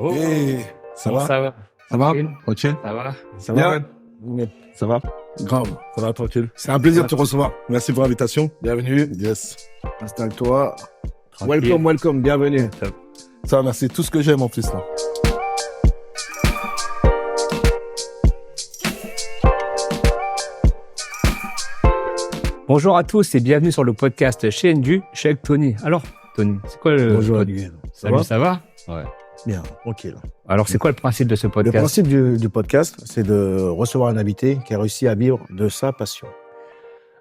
Oh, Hey, ça va? ça va? Ça va? Tranquille? Tranquille? Ça va? Ça va? Bien. Ça va? Grave. Ça va, tranquille. C'est un plaisir de te recevoir. Merci pour l'invitation. Bienvenue. Yes. Installe-toi. Tranquille. Welcome, bienvenue. Ça va, merci. Tout ce que j'aime en plus, là. Bonjour à tous et bienvenue sur le podcast Chez NDU, chez avec Tony. Alors, Tony, c'est quoi le... Bonjour pod- Adrien. Salut, ça va? Ouais. Bien, tranquille. Alors, c'est quoi le principe de ce Le podcast? principe du podcast, c'est de recevoir un invité qui a réussi à vivre de sa passion.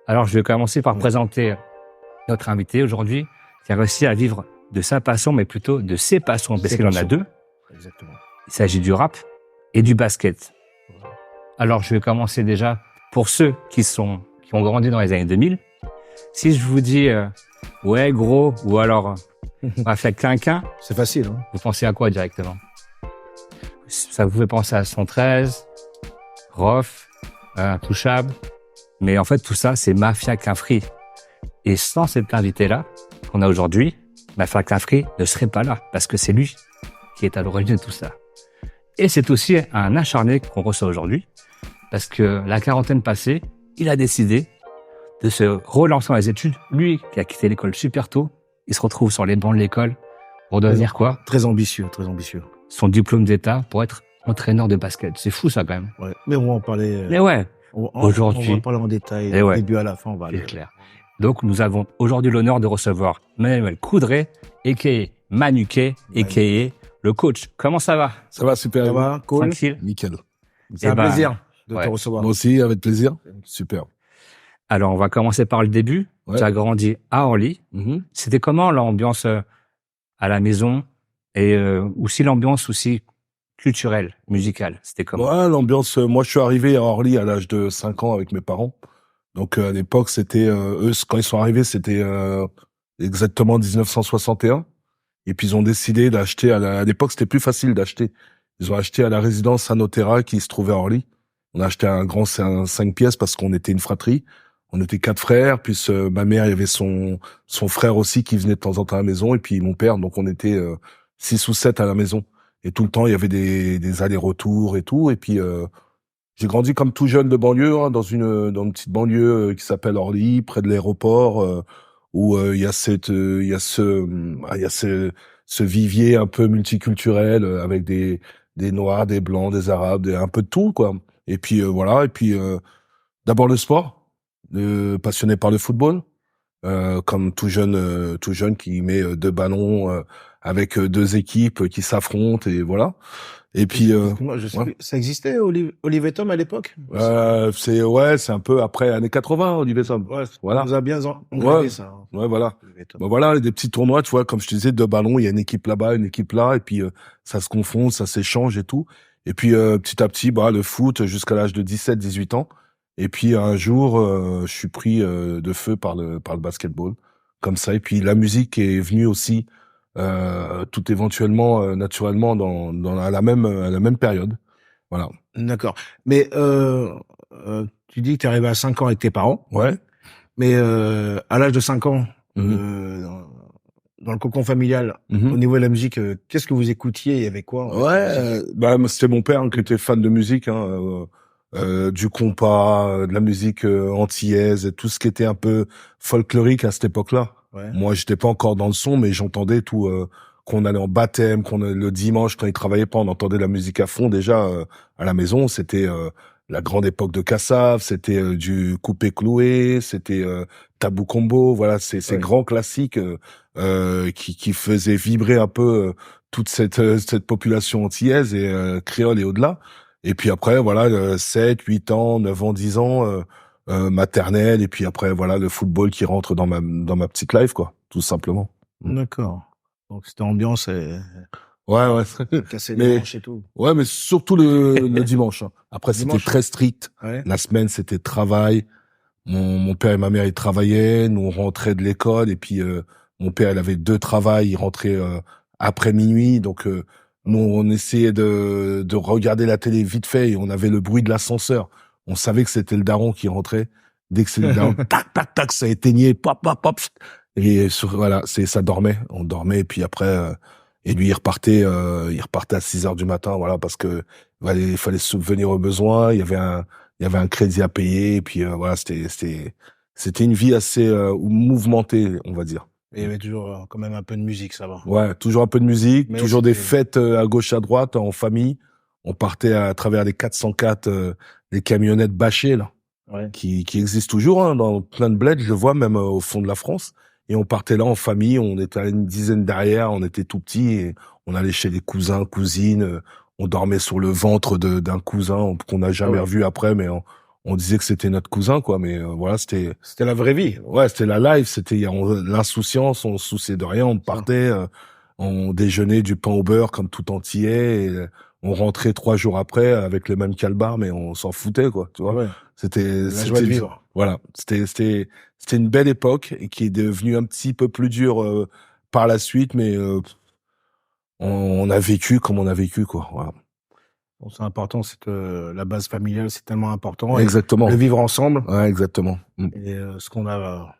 Alors, je vais commencer par Ouais. présenter notre invité aujourd'hui, qui a réussi à vivre de sa passion, mais plutôt de ses passions, parce Ses qu'il en a passions. deux. Exactement. Il s'agit du rap et du basket. Alors, je vais commencer déjà pour ceux qui ont grandi dans les années 2000. Si je vous dis, ouais, gros, ou alors, on va faire quinquin, C'est facile, hein? vous pensez à quoi directement? Ça vous fait penser à 113, Rof, Intouchable. Mais en fait, tout ça, c'est Mafia Quinfri. Et sans cet invité-là, qu'on a aujourd'hui, Mafia Quinfri ne serait pas là, parce que c'est lui qui est à l'origine de tout ça. Et c'est aussi un acharné qu'on reçoit aujourd'hui, parce que la quarantaine passée, il a décidé de se relancer dans les études. Lui, qui a quitté l'école super tôt, il se retrouve sur les bancs de l'école pour devenir quoi? Très ambitieux, très ambitieux. Son diplôme d'État pour être entraîneur de basket. C'est fou ça quand même. Ouais. Mais on va en parler. Mais ouais, aujourd'hui- On va en parler en détail. Eh ouais. Du début à la fin, on va c'est aller. clair. Donc nous avons aujourd'hui l'honneur de recevoir Manuel Coudray, a.k.a. Manuquet, a.k.a. le coach. Comment ça va? Ça va, super. Ça va? Cool. Tranquille? Nickel. C'est Eh un ben, plaisir de ouais. te recevoir. Moi aussi, avec plaisir. Super. Alors on va commencer par le début. Ouais. Tu as grandi à Orly. Mhm. C'était comment l'ambiance à la maison et aussi l'ambiance aussi culturelle, musicale? C'était comment? Ouais, l'ambiance, moi, je suis arrivé à Orly à l'âge de 5 ans avec mes parents. Donc, à l'époque, c'était, eux, quand ils sont arrivés, c'était exactement 1961. Et puis, ils ont décidé d'acheter, à l'époque, c'était plus facile d'acheter. Ils ont acheté à la résidence Sanotera qui se trouvait à Orly. On a acheté un 5 pièces parce qu'on était une fratrie. On était 4 frères, puis ma mère, il y avait son frère aussi qui venait de temps en temps à la maison, et puis mon père, donc on était 6 ou 7 à la maison. Et tout le temps, il y avait des allers-retours et tout. Et puis, j'ai grandi comme tout jeune de banlieue, hein, dans une petite banlieue qui s'appelle Orly, près de l'aéroport, où il y a ce vivier un peu multiculturel avec des noirs, des blancs, des arabes, un peu de tout, quoi. Et puis voilà. Et puis d'abord le sport, passionné par le football, comme tout jeune qui met deux ballons avec deux équipes qui s'affrontent et voilà. Et puis Moi, je sais ouais. plus. Ça existait, Olivier Tom, à l'époque? c'est un peu après années 80, Olivier Tom. Ouais, Voilà. on nous a bien engagé Ouais. ça. hein, Ouais, voilà. Olivier Tom. Bon, voilà, des petits tournois, tu vois, comme je te disais, deux ballons, il y a une équipe là-bas, une équipe là, et puis ça se confond, ça s'échange et tout. Et puis petit à petit, le foot jusqu'à l'âge de 17-18 ans. Et puis un jour, je suis pris de feu par le basketball, comme ça. Et puis la musique est venue aussi, tout éventuellement, naturellement, à la même période. Voilà. D'accord. Mais tu dis que tu es arrivé à 5 ans avec tes parents, Ouais. mais à l'âge de 5 ans, Mhm. dans le cocon familial, Mhm. au niveau de la musique, qu'est-ce que vous écoutiez? Il y avait quoi? Ouais, c'était mon père qui était fan de musique, du compas, de la musique antillaise, et tout ce qui était un peu folklorique à cette époque-là. Ouais. Moi, j'étais pas encore dans le son, mais j'entendais tout. Qu'on allait en baptême, le dimanche quand il travaillait pas, on entendait la musique à fond déjà à la maison. C'était la grande époque de Kassav, c'était du coupé cloué, c'était Tabou Combo. Voilà, ces Ouais. grands classiques qui faisaient vibrer un peu toute cette population antillaise et créole et au-delà. Et puis après, voilà, 7, 8 ans, 9 ans, 10 ans, maternelle, et puis après, voilà, le football qui rentre dans ma petite life, quoi, tout simplement. D'accord. Donc c'était ambiance Ouais. casser Mais- les manches et tout. Ouais, mais surtout le dimanche. Hein. Après, c'était Dimanche. très strict. Ouais. La semaine, c'était travail. Mon père et ma mère, ils travaillaient. Nous, on rentrait de l'école. Et puis, mon père, il avait 2 travails. Il rentrait après minuit. Donc, nous, on essayait de regarder la télé vite fait. Et on avait le bruit de l'ascenseur. On savait que c'était le daron qui rentrait. Dès que c'était le daron, tac, tac, tac, ça éteignait. Pop, pop, pop. Et voilà, ça dormait. On dormait. Et puis après... Et lui, il repartait à 6 heures du matin, voilà, parce que il fallait subvenir aux besoins. Il y avait un crédit à payer. Et puis voilà, c'était une vie assez mouvementée, on va dire. Et il y avait toujours quand même un peu de musique, ça va. Ouais, toujours un peu de musique, Mais toujours des c'était- fêtes à gauche à droite, en famille. On partait à travers les 404, les camionnettes bâchées là, Ouais. qui existent toujours hein, dans plein de bleds. Je le vois même au fond de la France. Et on partait là en famille. On était à une dizaine derrière. On était tout petits et on allait chez les cousins, cousines. On dormait sur le ventre d'un cousin qu'on n'a jamais ouais. revu après, mais on disait que c'était notre cousin quoi. Mais voilà, c'était C'était la vraie vie. ouais, c'était la life, c'était l'insouciance, on se souciait de rien, on partait, on déjeunait du pain au beurre comme tout entier, et on rentrait 3 jours après avec le même calbar, mais on s'en foutait quoi, tu vois. Ouais. C'était La joie de vivre. voilà, c'était une belle époque et qui est devenue un petit peu plus dure par la suite, mais on a vécu comme on a vécu quoi. Voilà. Bon, c'est important, la base familiale, c'est tellement important. Et Exactement. le vivre ensemble. Ouais, exactement. Et ce qu'on a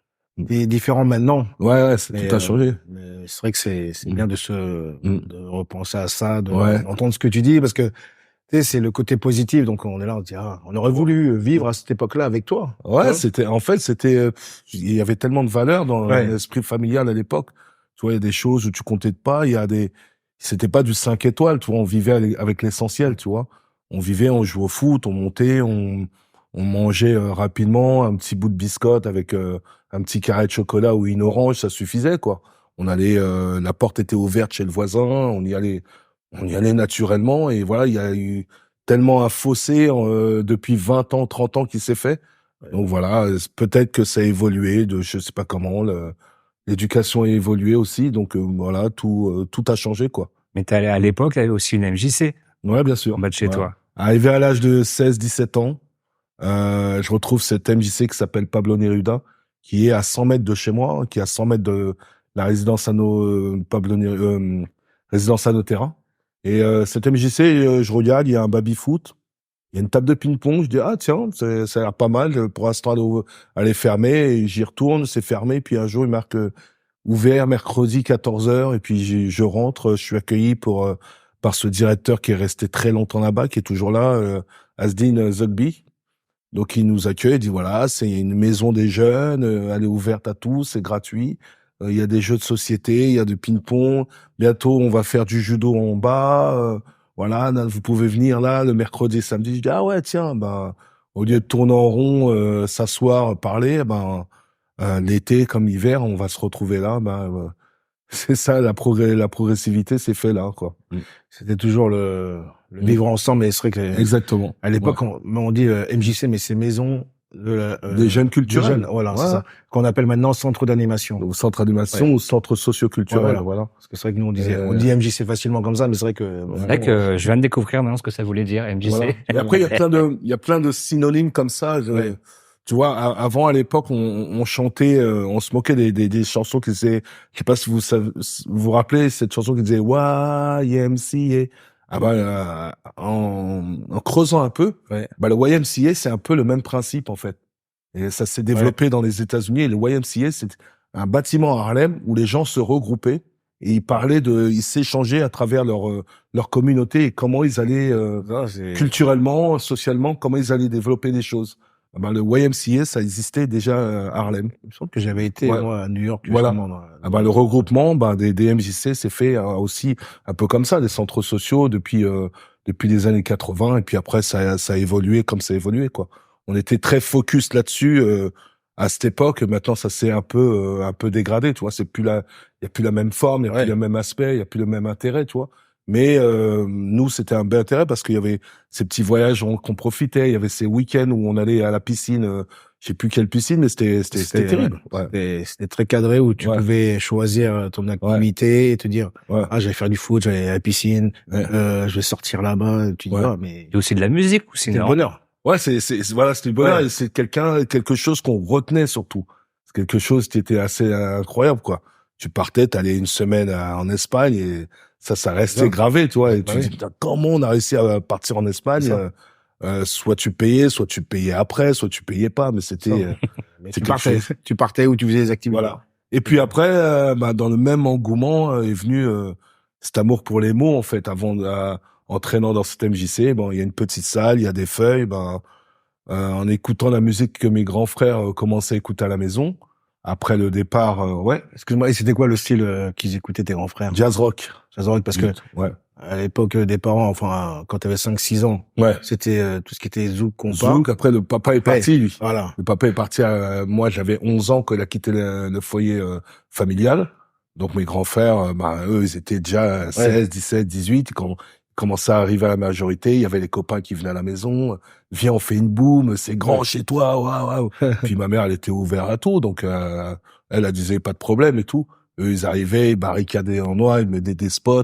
est différent maintenant. Ouais, Mais, tout a changé. mais c'est vrai que c'est bien de repenser à ça, Ouais. d'entendre ce que tu dis, parce que tu sais, c'est le côté positif. Donc on est là, on se dit, ah, on aurait voulu vivre à cette époque-là avec toi. Ouais, Tu vois il y avait tellement de valeurs dans Ouais. l'esprit familial à l'époque. Tu vois, il y a des choses où tu comptais pas, c'était pas du 5 étoiles, tu vois, on vivait avec l'essentiel, tu vois. On vivait, on jouait au foot, on montait, on mangeait rapidement un petit bout de biscotte avec un petit carré de chocolat ou une orange, ça suffisait, quoi. On allait, la porte était ouverte chez le voisin, on y allait naturellement et voilà, il y a eu tellement un fossé depuis 20 ans, 30 ans qui s'est fait. Donc voilà, peut-être que ça a évolué je sais pas comment, l'éducation a évolué aussi, donc voilà, tout a changé quoi. Mais à l'époque, il y avait aussi une MJC Ouais, bien sûr. en bas de chez Ouais. toi. Arrivé à l'âge de 16-17 ans, je retrouve cette MJC qui s'appelle Pablo Neruda, qui est à 100 mètres de chez moi, qui est à 100 mètres de la résidence résidence à Terrain. Et cette MJC, je regarde, il y a un baby-foot, il y a une table de ping-pong, je dis ah tiens, ça a l'air pas mal, pour l'instant elle est fermée, et j'y retourne, c'est fermé, puis un jour il marque ouvert mercredi 14h, et puis je rentre, je suis accueilli par ce directeur qui est resté très longtemps là-bas, qui est toujours là, Asdin Zogby. Donc il nous accueille, il dit voilà, c'est une maison des jeunes, elle est ouverte à tous, c'est gratuit. Il y a des jeux de société, il y a du ping-pong. Bientôt on va faire du judo en bas. Voilà, vous pouvez venir là le mercredi et samedi. Je dis ah ouais tiens, ben au lieu de tourner en rond, s'asseoir, parler, ben l'été comme l'hiver, on va se retrouver là. C'est ça la progressivité, c'est fait là quoi. C'était toujours le vivre ensemble. Et c'est vrai que Exactement. à l'époque, on dit MJC, mais c'est maison des jeunes culturels. Des jeunes, voilà, c'est ça. Qu'on appelle maintenant centre d'animation. Au centre d'animation ou centre socio-culturel, voilà. Parce que c'est vrai que nous on dit MJC facilement comme ça, mais c'est vrai que C'est vrai que je viens de découvrir maintenant ce que ça voulait dire, MJC. Voilà. Et après, il y a plein de synonymes comme ça. Tu vois, avant, à l'époque, on chantait, on se moquait des chansons qui disaient, je sais pas si vous vous rappelez cette chanson qui disait YMCA. Ah bah, en creusant un peu, bah, le YMCA, c'est un peu le même principe, en fait. Et ça s'est développé dans les États-Unis. Et le YMCA, c'est un bâtiment à Harlem où les gens se regroupaient et ils s'échangeaient à travers leur communauté et comment ils allaient, culturellement, socialement, comment ils allaient développer des choses. Ah ben, le YMCA, ça existait déjà à Harlem. Il me semble que j'avais été, moi, à New York. Voilà. Le regroupement, des MJC, c'est fait aussi un peu comme ça, des centres sociaux depuis les années 80. Et puis après, ça a évolué comme ça a évolué, quoi. On était très focus là-dessus, à cette époque. Maintenant, ça s'est un peu dégradé, tu vois. Il y a plus la même forme, il y a plus le même aspect, il y a plus le même intérêt, tu vois. Mais nous, c'était un bel intérêt parce qu'il y avait ces petits voyages qu'on profitait. Il y avait ces week-ends où on allait à la piscine. Je sais plus quelle piscine, mais c'était terrible. C'était très cadré où tu pouvais choisir ton activité et te dire ah, je vais faire du foot, je vais à la piscine, je vais sortir là-bas. Tu dis mais il y a aussi de la musique ou sinon. C'est le bonheur. Ouais, voilà, c'était le bonheur. Et c'est quelque chose qu'on retenait surtout. C'est quelque chose qui était assez incroyable, quoi. Tu partais, t'allais une semaine en Espagne et ça restait gravé, tu vois. Et tu dis, comment on a réussi à partir en Espagne? Soit tu payais après, soit tu payais pas, mais c'était, tu partais où tu faisais des activités. Voilà. Et puis après, dans le même engouement est venu, cet amour pour les mots, en fait, avant entraînant dans cette MJC, bon, il y a une petite salle, il y a des feuilles, en écoutant la musique que mes grands frères commençaient à écouter à la maison. Après le départ, ouais. Excuse-moi, et c'était quoi le style qu'ils écoutaient tes grands frères? Jazz rock. Jazz rock, parce que ouais. à l'époque des parents, enfin quand t'avais 5-6 ans, ouais. c'était tout ce qui était zouk, compas. Zouk, après le papa est parti, lui. Voilà. Le papa est parti moi j'avais 11 ans quand il a quitté le foyer familial. Donc mes grands frères, eux ils étaient déjà 16, 17, 18 quand commençait à arriver à la majorité, il y avait les copains qui venaient à la maison, viens on fait une boum, c'est grand chez toi, waouh. Puis ma mère elle était ouverte à tout, donc elle disait pas de problème et tout. Eux ils arrivaient, ils barricadaient en noir, ils mettaient des spots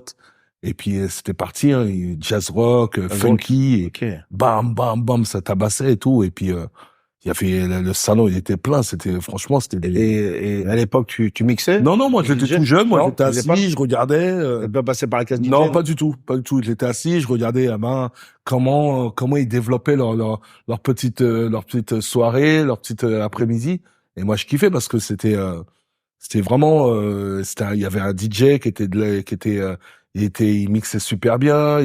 et puis c'était parti, hein, jazz rock, funky, et bam bam bam ça tabassait et tout et puis il y avait le salon, il était plein, franchement c'était Et à l'époque tu mixais? Non, moi j'étais tout jeune, moi j'étais assis, je regardais t'es pas passé par la case DJ? Non, pas du tout. J'étais assis, je regardais comment ils développaient leur petite soirée, leur petite après-midi et moi je kiffais parce que c'était vraiment il y avait un DJ il mixait super bien,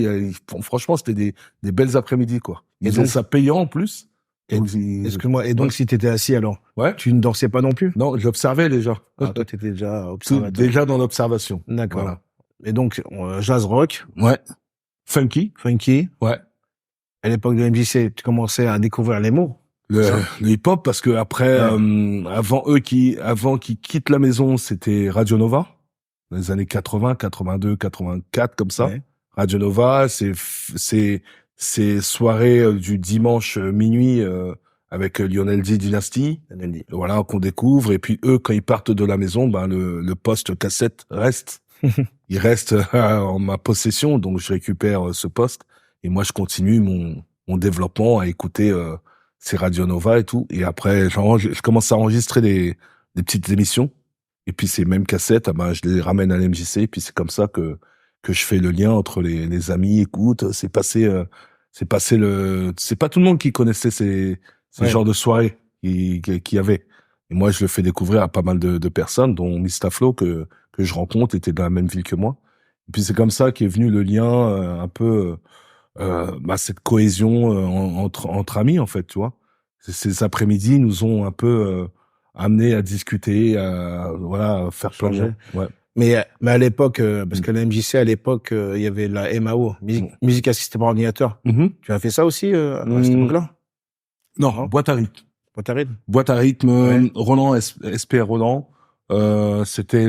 franchement c'était des belles après-midi quoi. Et donc ça payant en plus. Excuse-moi, et donc si t'étais assis alors, tu ne dansais pas non plus? Non, j'observais déjà. Ah, toi t'étais déjà observateur. Déjà dans l'observation. D'accord. Voilà. Et donc jazz rock. Ouais. Funky. Ouais. À l'époque de MJC, tu commençais à découvrir les mots. Le hip-hop parce que après, avant qu'ils quittent la maison, c'était Radio Nova. Dans les années 80, 82, 84, comme ça. Ouais. Radio Nova, c'est soirée du dimanche minuit avec Lionel D Dynasty, voilà qu'on découvre. Et puis eux, quand ils partent de la maison, le poste cassette reste, il reste en ma possession, donc je récupère ce poste et moi je continue mon développement à écouter ces Radio Nova et tout. Et après, je commence à enregistrer des petites émissions. Et puis ces mêmes cassettes, je les ramène à l'MJC. Et puis c'est comme ça que je fais le lien entre les amis. Écoute, c'est pas tout le monde qui connaissait ces genres de soirées qu'il y avait. Et moi, je le fais découvrir à pas mal de personnes, dont Mistaflo, que je rencontre, était dans la même ville que moi. Et puis c'est comme ça qu'est venu le lien, un peu, cette cohésion entre amis, en fait, tu vois. Ces après-midi nous ont un peu amenés à discuter, à faire plein de choses. Ouais. Mais à l'époque, parce que la MJC à l'époque, il y avait la MAO, musique assistée par ordinateur. Tu as fait ça aussi à cette époque-là? Non, boîte à rythme. Boîte à rythme, Roland, SPR Roland. C'était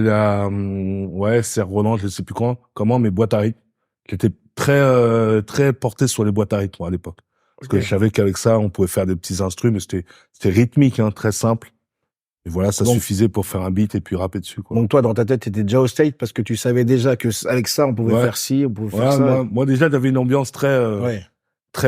c'est Roland, je sais plus comment, mais boîte à rythme. J'étais très porté sur les boîtes à rythme moi, à l'époque. Parce que je savais qu'avec ça, on pouvait faire des petits instruments, mais c'était rythmique, hein, très simple. Et voilà, ça suffisait pour faire un beat et puis rapper dessus, quoi. Donc toi, dans ta tête, t'étais déjà au state parce que tu savais déjà que avec ça, on pouvait faire ci, on pouvait faire ça. Moi déjà, j'avais une ambiance très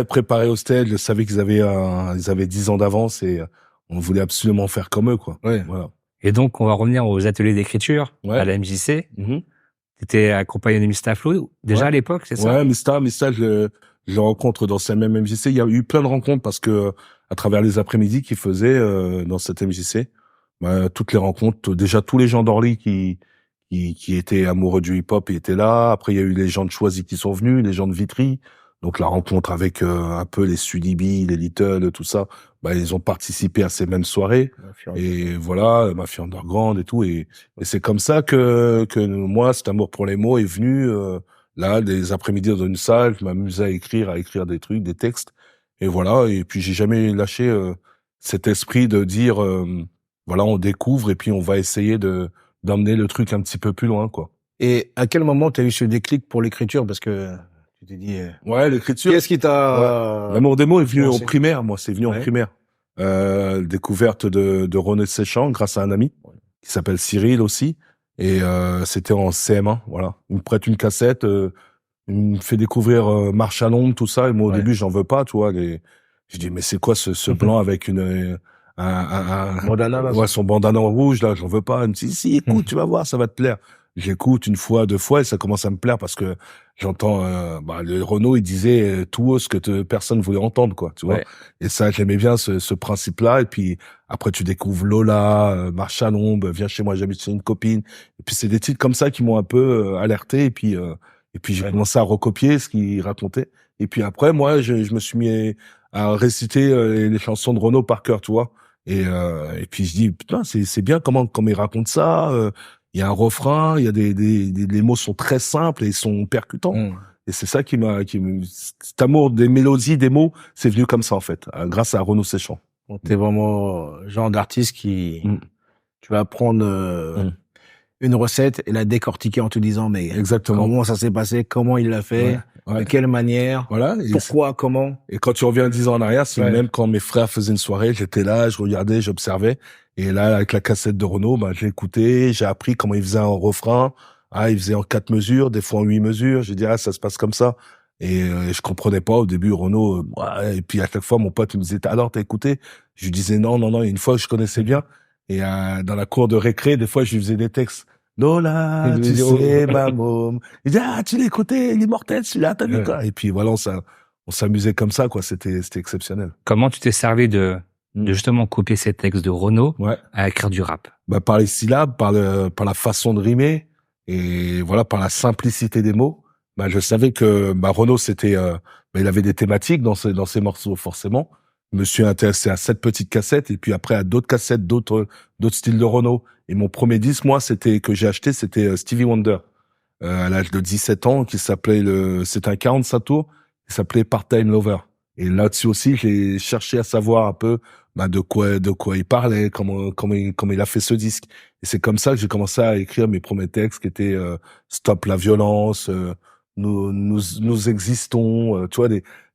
préparée au state. Je savais qu'ils avaient 10 ans d'avance et on voulait absolument faire comme eux, quoi. Ouais. Voilà. Et donc, on va revenir aux ateliers d'écriture à la MJC. T'étais accompagné de Mistaflo déjà à l'époque, c'est ça? Ouais, Mista, je le rencontre dans cette même MJC. Il y a eu plein de rencontres parce que à travers les après-midi qu'ils faisaient dans cette MJC, toutes les rencontres, déjà tous les gens d'Orly qui étaient amoureux du hip-hop, ils étaient là. Après, il y a eu les gens de Choisy qui sont venus, les gens de Vitry. Donc la rencontre avec un peu les Sudibi, les Little, tout ça, ils ont participé à ces mêmes soirées. Et voilà, Mafia Underground et tout. Et c'est comme ça que moi, cet amour pour les mots est venu. Là, des après-midi dans une salle, je m'amusais à écrire des trucs, des textes. Et voilà. Et puis j'ai jamais lâché cet esprit de dire, on découvre et puis on va essayer d'emmener le truc un petit peu plus loin, quoi. Et à quel moment tu as eu ce déclic pour l'écriture? Parce que tu t'es dit... l'écriture. Qu'est-ce qui t'a... L'amour des mots est venu en primaire, moi. C'est venu en primaire. Découverte de René Séchant grâce à un ami qui s'appelle Cyril aussi. Et c'était en CM1, voilà. Il me prête une cassette, il me fait découvrir Marche à l'ombre, tout ça. Et moi, au début, j'en veux pas, tu vois. Je dis, mais c'est quoi ce blanc avec bandana, là, son bandana rouge, là, j'en veux pas. Elle me dit, si, écoute, tu vas voir, ça va te plaire. j'écoute une fois, deux fois et ça commence à me plaire parce que j'entends le Renaud, il disait tout haut ce que personne voulait entendre, quoi, tu vois. Et ça, j'aimais bien ce principe-là. Et puis après, tu découvres Lola, Marche à l'ombre, Viens chez moi, j'habite chez une copine. Et puis c'est des titres comme ça qui m'ont un peu alerté. Et puis j'ai commencé à recopier ce qu'il racontait. Et puis après, moi, je me suis mis à réciter les chansons de Renaud par cœur, tu vois. Et puis je dis putain, c'est bien comment il raconte ça. Il y a un refrain, il y a les mots sont très simples et ils sont percutants. Et c'est ça cet amour des mélodies, des mots, c'est venu comme ça en fait, grâce à Renaud Séchant. T'es vraiment genre d'artiste qui, tu vas prendre une recette et la décortiquer en te disant mais exactement comment ça s'est passé, comment il l'a fait, de quelle manière, voilà, pourquoi, comment. Et quand tu reviens 10 ans en arrière, c'est même quand mes frères faisaient une soirée, j'étais là, je regardais, j'observais. Et là, avec la cassette de Renaud, j'ai écouté, j'ai appris comment il faisait un refrain. Ah, il faisait en 4 mesures, des fois en 8 mesures. J'ai dit, ça se passe comme ça. Et je comprenais pas au début, Renaud. Et puis à chaque fois, mon pote il me disait, alors t'as écouté? Je lui disais non. Et une fois, je connaissais bien. Et dans la cour de récré, des fois, je lui faisais des textes. Lola, tu sais, ma môme. Il dit, tu l'as écouté, l'immortel, celui-là, t'as vu quoi? Et puis voilà, on s'amusait comme ça, quoi. C'était exceptionnel. Comment tu t'es servi de justement copier ces textes de Renaud à écrire du rap? Par les syllabes, par la façon de rimer et voilà, par la simplicité des mots. Je savais que Renaud, c'était il avait des thématiques dans ses morceaux forcément. Je me suis intéressé à cette petite cassette et puis après à d'autres cassettes, d'autres styles de Renaud. Et mon premier disque, moi, c'était Stevie Wonder à l'âge de 17 ans, c'était un 45 tours, qui s'appelait Part-Time Lover. Et là-dessus aussi, j'ai cherché à savoir un peu de quoi il parlait, comment il a fait ce disque. Et c'est comme ça que j'ai commencé à écrire mes premiers textes qui étaient Stop la violence, nous existons, tu vois,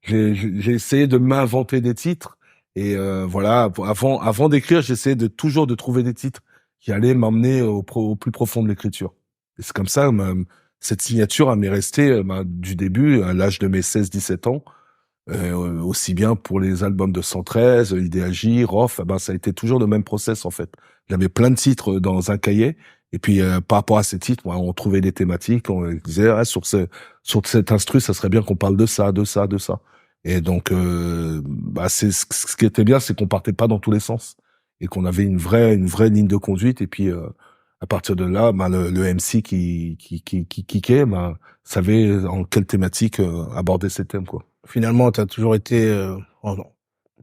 j'ai essayé de m'inventer des titres et voilà, avant d'écrire, j'essayais toujours de trouver des titres qui allaient m'emmener au plus profond de l'écriture. Et c'est comme ça cette signature m'est restée du début à l'âge de mes 16-17 ans. Aussi bien pour les albums de 113, Idéal J, Rof, ça a été toujours le même process en fait. J'avais plein de titres dans un cahier et puis par rapport à ces titres, on trouvait des thématiques, on disait sur cet instru, ça serait bien qu'on parle de ça. Et donc c'est ce qui était bien, c'est qu'on partait pas dans tous les sens et qu'on avait une vraie ligne de conduite et puis à partir de là, le MC qui kickait, savait en quelle thématique aborder ces thèmes quoi. Finalement, tu as toujours été,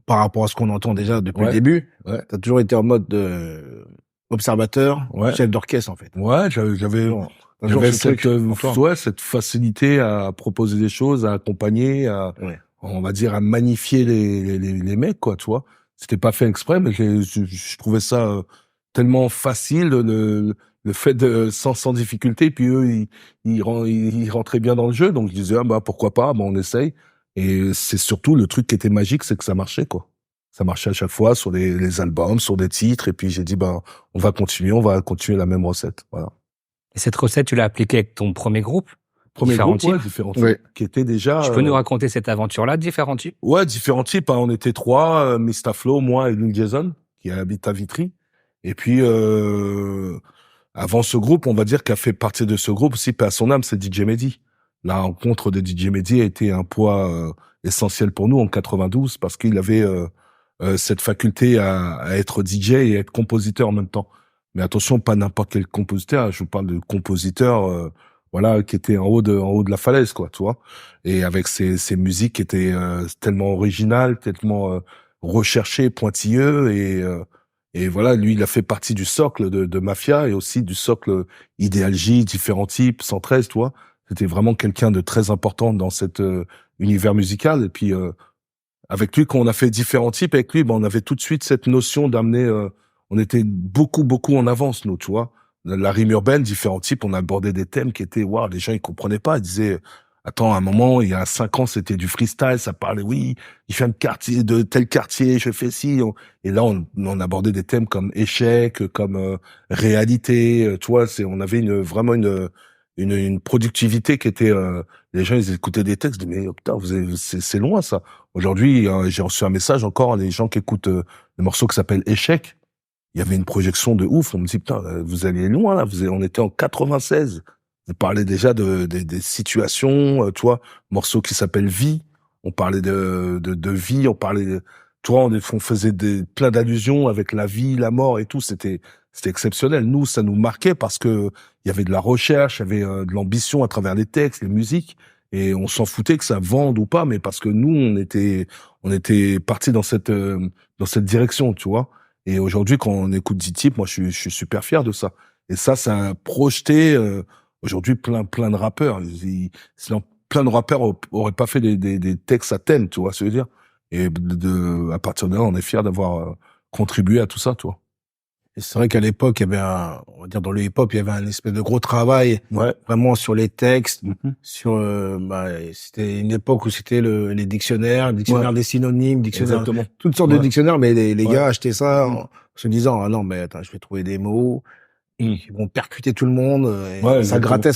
par rapport à ce qu'on entend déjà depuis le début, tu as toujours été en mode observateur, chef d'orchestre en fait. Ouais, j'avais cette facilité à proposer des choses, à accompagner, on va dire à magnifier les mecs quoi, tu vois. C'était pas fait exprès, mais je trouvais ça tellement facile le fait de sans difficulté. Puis eux, ils rentraient bien dans le jeu, donc je disais pourquoi pas, on essaye. Et c'est surtout le truc qui était magique, c'est que ça marchait quoi. Ça marchait à chaque fois sur les albums, sur des titres. Et puis j'ai dit on va continuer la même recette. Voilà. Et cette recette, tu l'as appliquée avec ton premier groupe? Différents types, qui était déjà. Tu peux nous raconter cette aventure-là, Différents types? Ouais, Différents types. On était 3, Mr. Flo, moi et Lil Jason, qui habite à Vitry. Et puis avant ce groupe, on va dire qu'a fait partie de ce groupe aussi, paix à son âme, c'est DJ Mehdi. La rencontre de DJ Mehdi a été un poids essentiel pour nous en 92 parce qu'il avait cette faculté à être DJ et être compositeur en même temps. Mais attention, pas n'importe quel compositeur. Je vous parle de compositeur, qui était en haut de la falaise, quoi, tu vois. Et avec ses musiques qui étaient tellement originales, tellement recherchées, pointilleux et voilà, lui, il a fait partie du socle de Mafia et aussi du socle Idéal J, Différents types, 113, tu vois. C'était vraiment quelqu'un de très important dans cet univers musical. Et puis, avec lui, quand on a fait Différents types avec lui, on avait tout de suite cette notion d'amener... on était beaucoup en avance, nous, tu vois. La rime urbaine, Différents types, on abordait des thèmes qui étaient... les gens, ils comprenaient pas. Ils disaient... Attends, à un moment, il y a 5 ans, c'était du freestyle, ça parlait, oui, il fait de tel quartier, je fais ci. Et là, on abordait des thèmes comme échec, comme réalité, tu vois, on avait vraiment une productivité qui était, les gens, ils écoutaient des textes, ils disaient, mais putain, c'est loin, ça. Aujourd'hui, j'ai reçu un message encore, les gens qui écoutent le morceau qui s'appelle Échec, il y avait une projection de ouf. On me dit, putain, vous alliez loin, là. On était en 96. Vous parlez déjà des situations, tu vois, morceau qui s'appelle Vie. On parlait de vie, on parlait, tu vois, on faisait plein d'allusions avec la vie, la mort et tout. C'était exceptionnel. Nous, ça nous marquait parce que il y avait de la recherche, il y avait de l'ambition à travers les textes, les musiques. Et on s'en foutait que ça vende ou pas, mais parce que nous, on était partis dans cette direction, tu vois. Et aujourd'hui, quand on écoute D-Tip, moi, je suis super fier de ça. Et ça a projeté, aujourd'hui, plein de rappeurs. Plein de rappeurs auraient pas fait des textes à thème, tu vois ce que je veux dire. Et à partir de là, on est fier d'avoir contribué à tout ça, tu vois. Et c'est vrai qu'à l'époque, il y avait on va dire dans le hip-hop, il y avait un espèce de gros travail, vraiment sur les textes, sur, c'était une époque où c'était les dictionnaires, des synonymes, toutes sortes de dictionnaires, mais les gars achetaient ça en se disant, ah non, mais attends, je vais trouver des mots, qui vont percuter tout le monde, et ça grattait,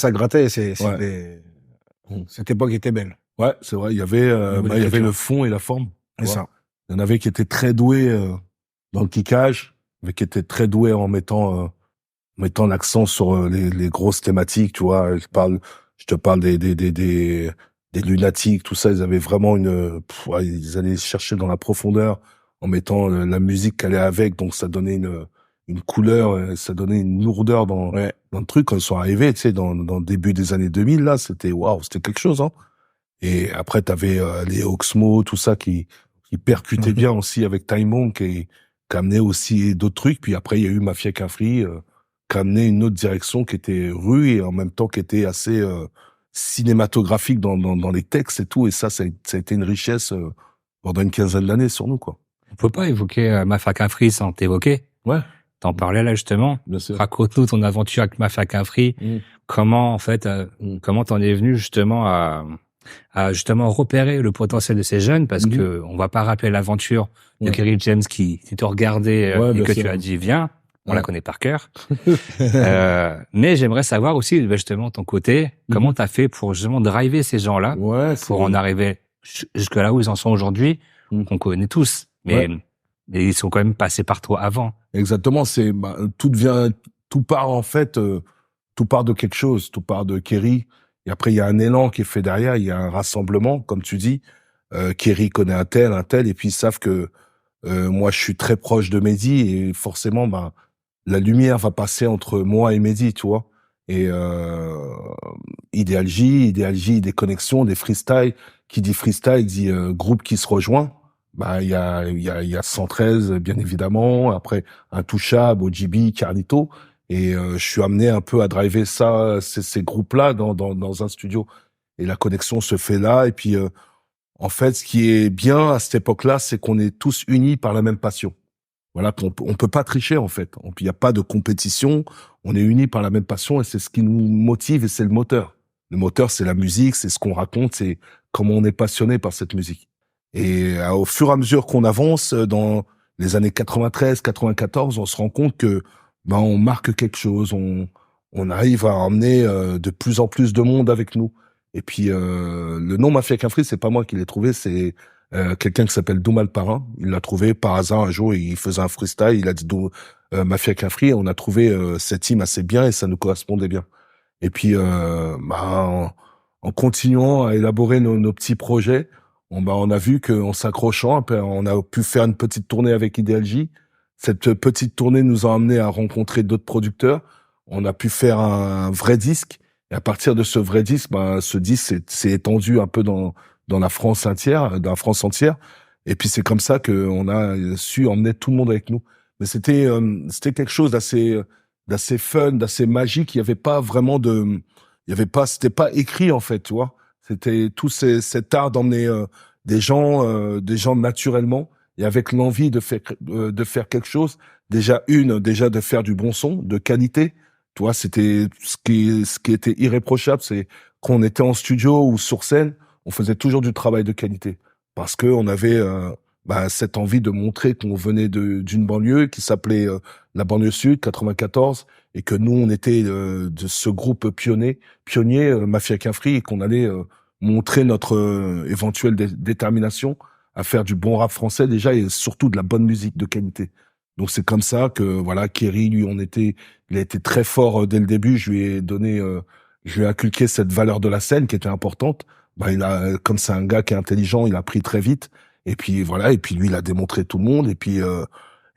cette époque était belle. Ouais, c'est vrai, il y avait le fond et la forme. C'est ça. Il y en avait qui étaient très doués, dans le kickage, mais qui était très doué en mettant l'accent sur les grosses thématiques, tu vois. Je te parle des lunatiques, tout ça. Ils avaient vraiment ils allaient chercher dans la profondeur en mettant la musique qu'elle allait avec, donc ça donnait une couleur, ça donnait une lourdeur dans le truc. Quand ils sont arrivés, tu sais, dans le début des années 2000, là, c'était waouh, c'était quelque chose, hein. Et après, t'avais les Oxmo, tout ça qui percutait bien aussi avec Time Monk et qui amenait aussi d'autres trucs. Puis après, il y a eu Mafia Cafri, qui amenait une autre direction qui était rue et en même temps qui était assez cinématographique dans les textes et tout. Et ça a été une richesse pendant une quinzaine d'années sur nous, quoi. On peut pas évoquer Mafia Cafri sans t'évoquer. Ouais. T'en parlais là justement. Bien sûr. Raconte-nous ton aventure avec Mafia Cafri. Comment en fait, comment t'en es venu justement à justement repérer le potentiel de ces jeunes, parce que on va pas rappeler l'aventure de Kerry James qui te regardait et que tu as dit viens, on la connaît par cœur. Mais j'aimerais savoir aussi justement ton côté, comment t'as fait pour justement driver ces gens-là pour en arriver jusque là où ils en sont aujourd'hui, qu'on connaît tous, mais ils sont quand même passés par toi avant. Exactement, tout part en fait, tout part de quelque chose, tout part de Kerry. Et après, il y a un élan qui est fait derrière, il y a un rassemblement, comme tu dis. Kerry connaît un tel, et puis ils savent que moi, je suis très proche de Mehdi, et forcément, la lumière va passer entre moi et Mehdi, tu vois. Et Idéal J, des connexions, des freestyles. Qui dit freestyle dit groupe qui se rejoint. Il y a 113, bien évidemment. Après, Intouchable, OGB, Carlito. Et je suis amené un peu à driver ces groupes-là dans un studio. Et la connexion se fait là. Et puis, en fait, ce qui est bien à cette époque-là, c'est qu'on est tous unis par la même passion. Voilà, on peut pas tricher, en fait. Il n'y a pas de compétition. On est unis par la même passion et c'est ce qui nous motive et c'est le moteur. Le moteur, c'est la musique, c'est ce qu'on raconte, c'est comment on est passionné par cette musique. Et au fur et à mesure qu'on avance dans les années 93, 94, on se rend compte que on marque quelque chose, on arrive à emmener de plus en plus de monde avec nous. Et puis le nom Mafia Cafri, c'est pas moi qui l'ai trouvé, c'est quelqu'un qui s'appelle Doumal Parrain. Il l'a trouvé par hasard un jour, il faisait un freestyle, il a dit Mafia Cafri, on a trouvé cette hymne assez bien et ça nous correspondait bien. Et puis en continuant à élaborer nos petits projets, on a vu qu'en s'accrochant, on a pu faire une petite tournée avec Idéal J. Cette petite tournée nous a amené à rencontrer d'autres producteurs. On a pu faire un vrai disque. Et à partir de ce vrai disque, ce disque s'est étendu un peu dans la France entière, Et puis c'est comme ça qu'on a su emmener tout le monde avec nous. Mais c'était quelque chose d'assez fun, d'assez magique. Il y avait pas vraiment c'était pas écrit en fait, tu vois. C'était tout cet art d'emmener des gens naturellement et avec l'envie de faire quelque chose. Déjà de faire du bon son, de qualité. Tu vois, c'était ce qui était irréprochable, c'est qu'on était en studio ou sur scène, on faisait toujours du travail de qualité parce que on avait cette envie de montrer qu'on venait d'une banlieue qui s'appelait la banlieue sud 94 et que nous on était de ce groupe pionnier Mafia Cafri et qu'on allait montrer notre éventuelle détermination à faire du bon rap français déjà et surtout de la bonne musique de qualité. Donc c'est comme ça que voilà, Kerry, lui, il a été très fort dès le début. Je lui ai inculqué cette valeur de la scène qui était importante. Bah comme c'est un gars qui est intelligent, il a pris très vite. Et puis voilà, et puis lui, il a démontré tout le monde. Et puis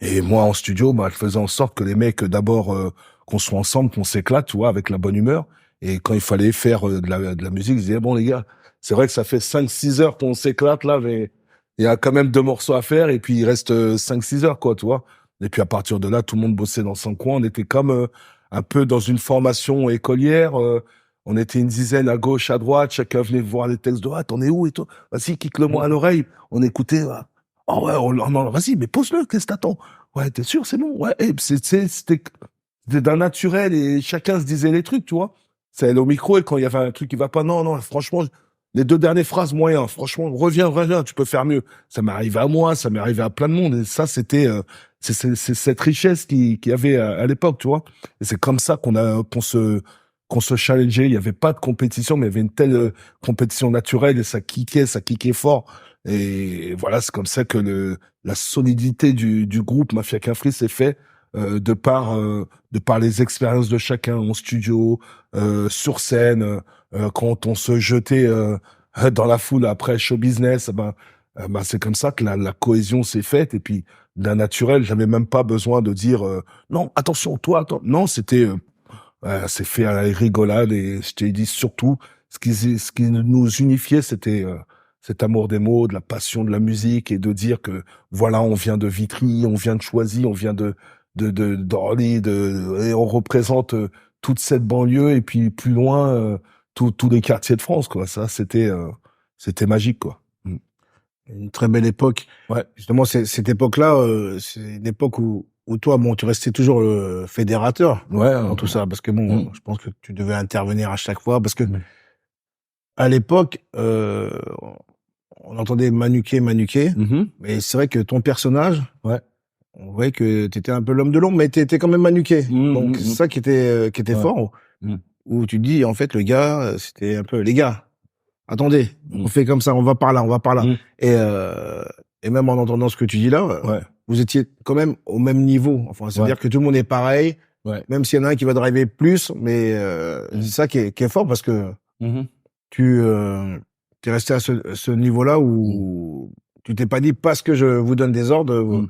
et moi en studio, bah je faisais en sorte que les mecs d'abord qu'on soit ensemble, qu'on s'éclate, tu vois, avec la bonne humeur. Et quand il fallait faire de la musique, je disais bon les gars, c'est vrai que ça fait 5-6 heures qu'on s'éclate là, mais il y a quand même 2 morceaux à faire et puis il reste 5-6 heures quoi, tu vois. Et puis à partir de là, tout le monde bossait dans son coin. On était comme un peu dans une formation écolière. On était une dizaine à gauche, à droite. Chacun venait voir les textes de ah, t'en es où et tout. Vas-y, kick-le-moi à l'oreille. On écoutait. Oh ouais, non, vas-y, mais pose-le. Qu'est-ce que t'attends? Ouais, t'es sûr, c'est bon. Ouais, et c'était d'un naturel et chacun se disait les trucs, tu vois. C'est au micro et quand il y avait un truc qui va pas, non, franchement, les 2 dernières phrases moyens. Franchement, reviens, tu peux faire mieux. Ça m'est arrivé à moi, ça m'est arrivé à plein de monde et ça, c'était c'est cette richesse qu'il y avait à l'époque, tu vois. Et c'est comme ça qu'on se challengeait. Il y avait pas de compétition, mais il y avait une telle compétition naturelle et ça kickait fort. Et voilà, c'est comme ça que la solidité du groupe Mafia Qu'un Free s'est fait de par les expériences de chacun en studio, sur scène, quand on se jetait dans la foule après show business, c'est comme ça que la cohésion s'est faite et puis d'un naturel, j'avais même pas besoin de dire non, attention, toi, attends. Non, c'était c'est fait à la rigolade et je t'ai dit surtout ce qui nous unifiait, c'était cet amour des mots, de la passion de la musique et de dire que voilà, on vient de Vitry, on vient de Choisy, on vient d'Orly, et on représente toute cette banlieue et puis plus loin tous les quartiers de France quoi. Ça c'était magique quoi. Une très belle époque. Ouais. Justement, cette époque-là, c'est une époque où toi, bon, tu restais toujours le fédérateur dans tout ça, parce que bon, je pense que tu devais intervenir à chaque fois, parce que à l'époque, on entendait manuquer, mais c'est vrai que ton personnage, on voyait que t'étais un peu l'homme de l'ombre, mais t'étais quand même manuqué. Donc c'est ça qui était fort, où tu dis en fait le gars, c'était un peu les gars. Attendez, on fait comme ça, on va par là. Et même en entendant ce que tu dis là, vous étiez quand même au même niveau. Enfin, c'est-à-dire que tout le monde est pareil, même s'il y en a un qui va driver plus, mais c'est ça qui est fort parce que tu es resté à ce niveau-là où tu t'es pas dit parce que je vous donne des ordres,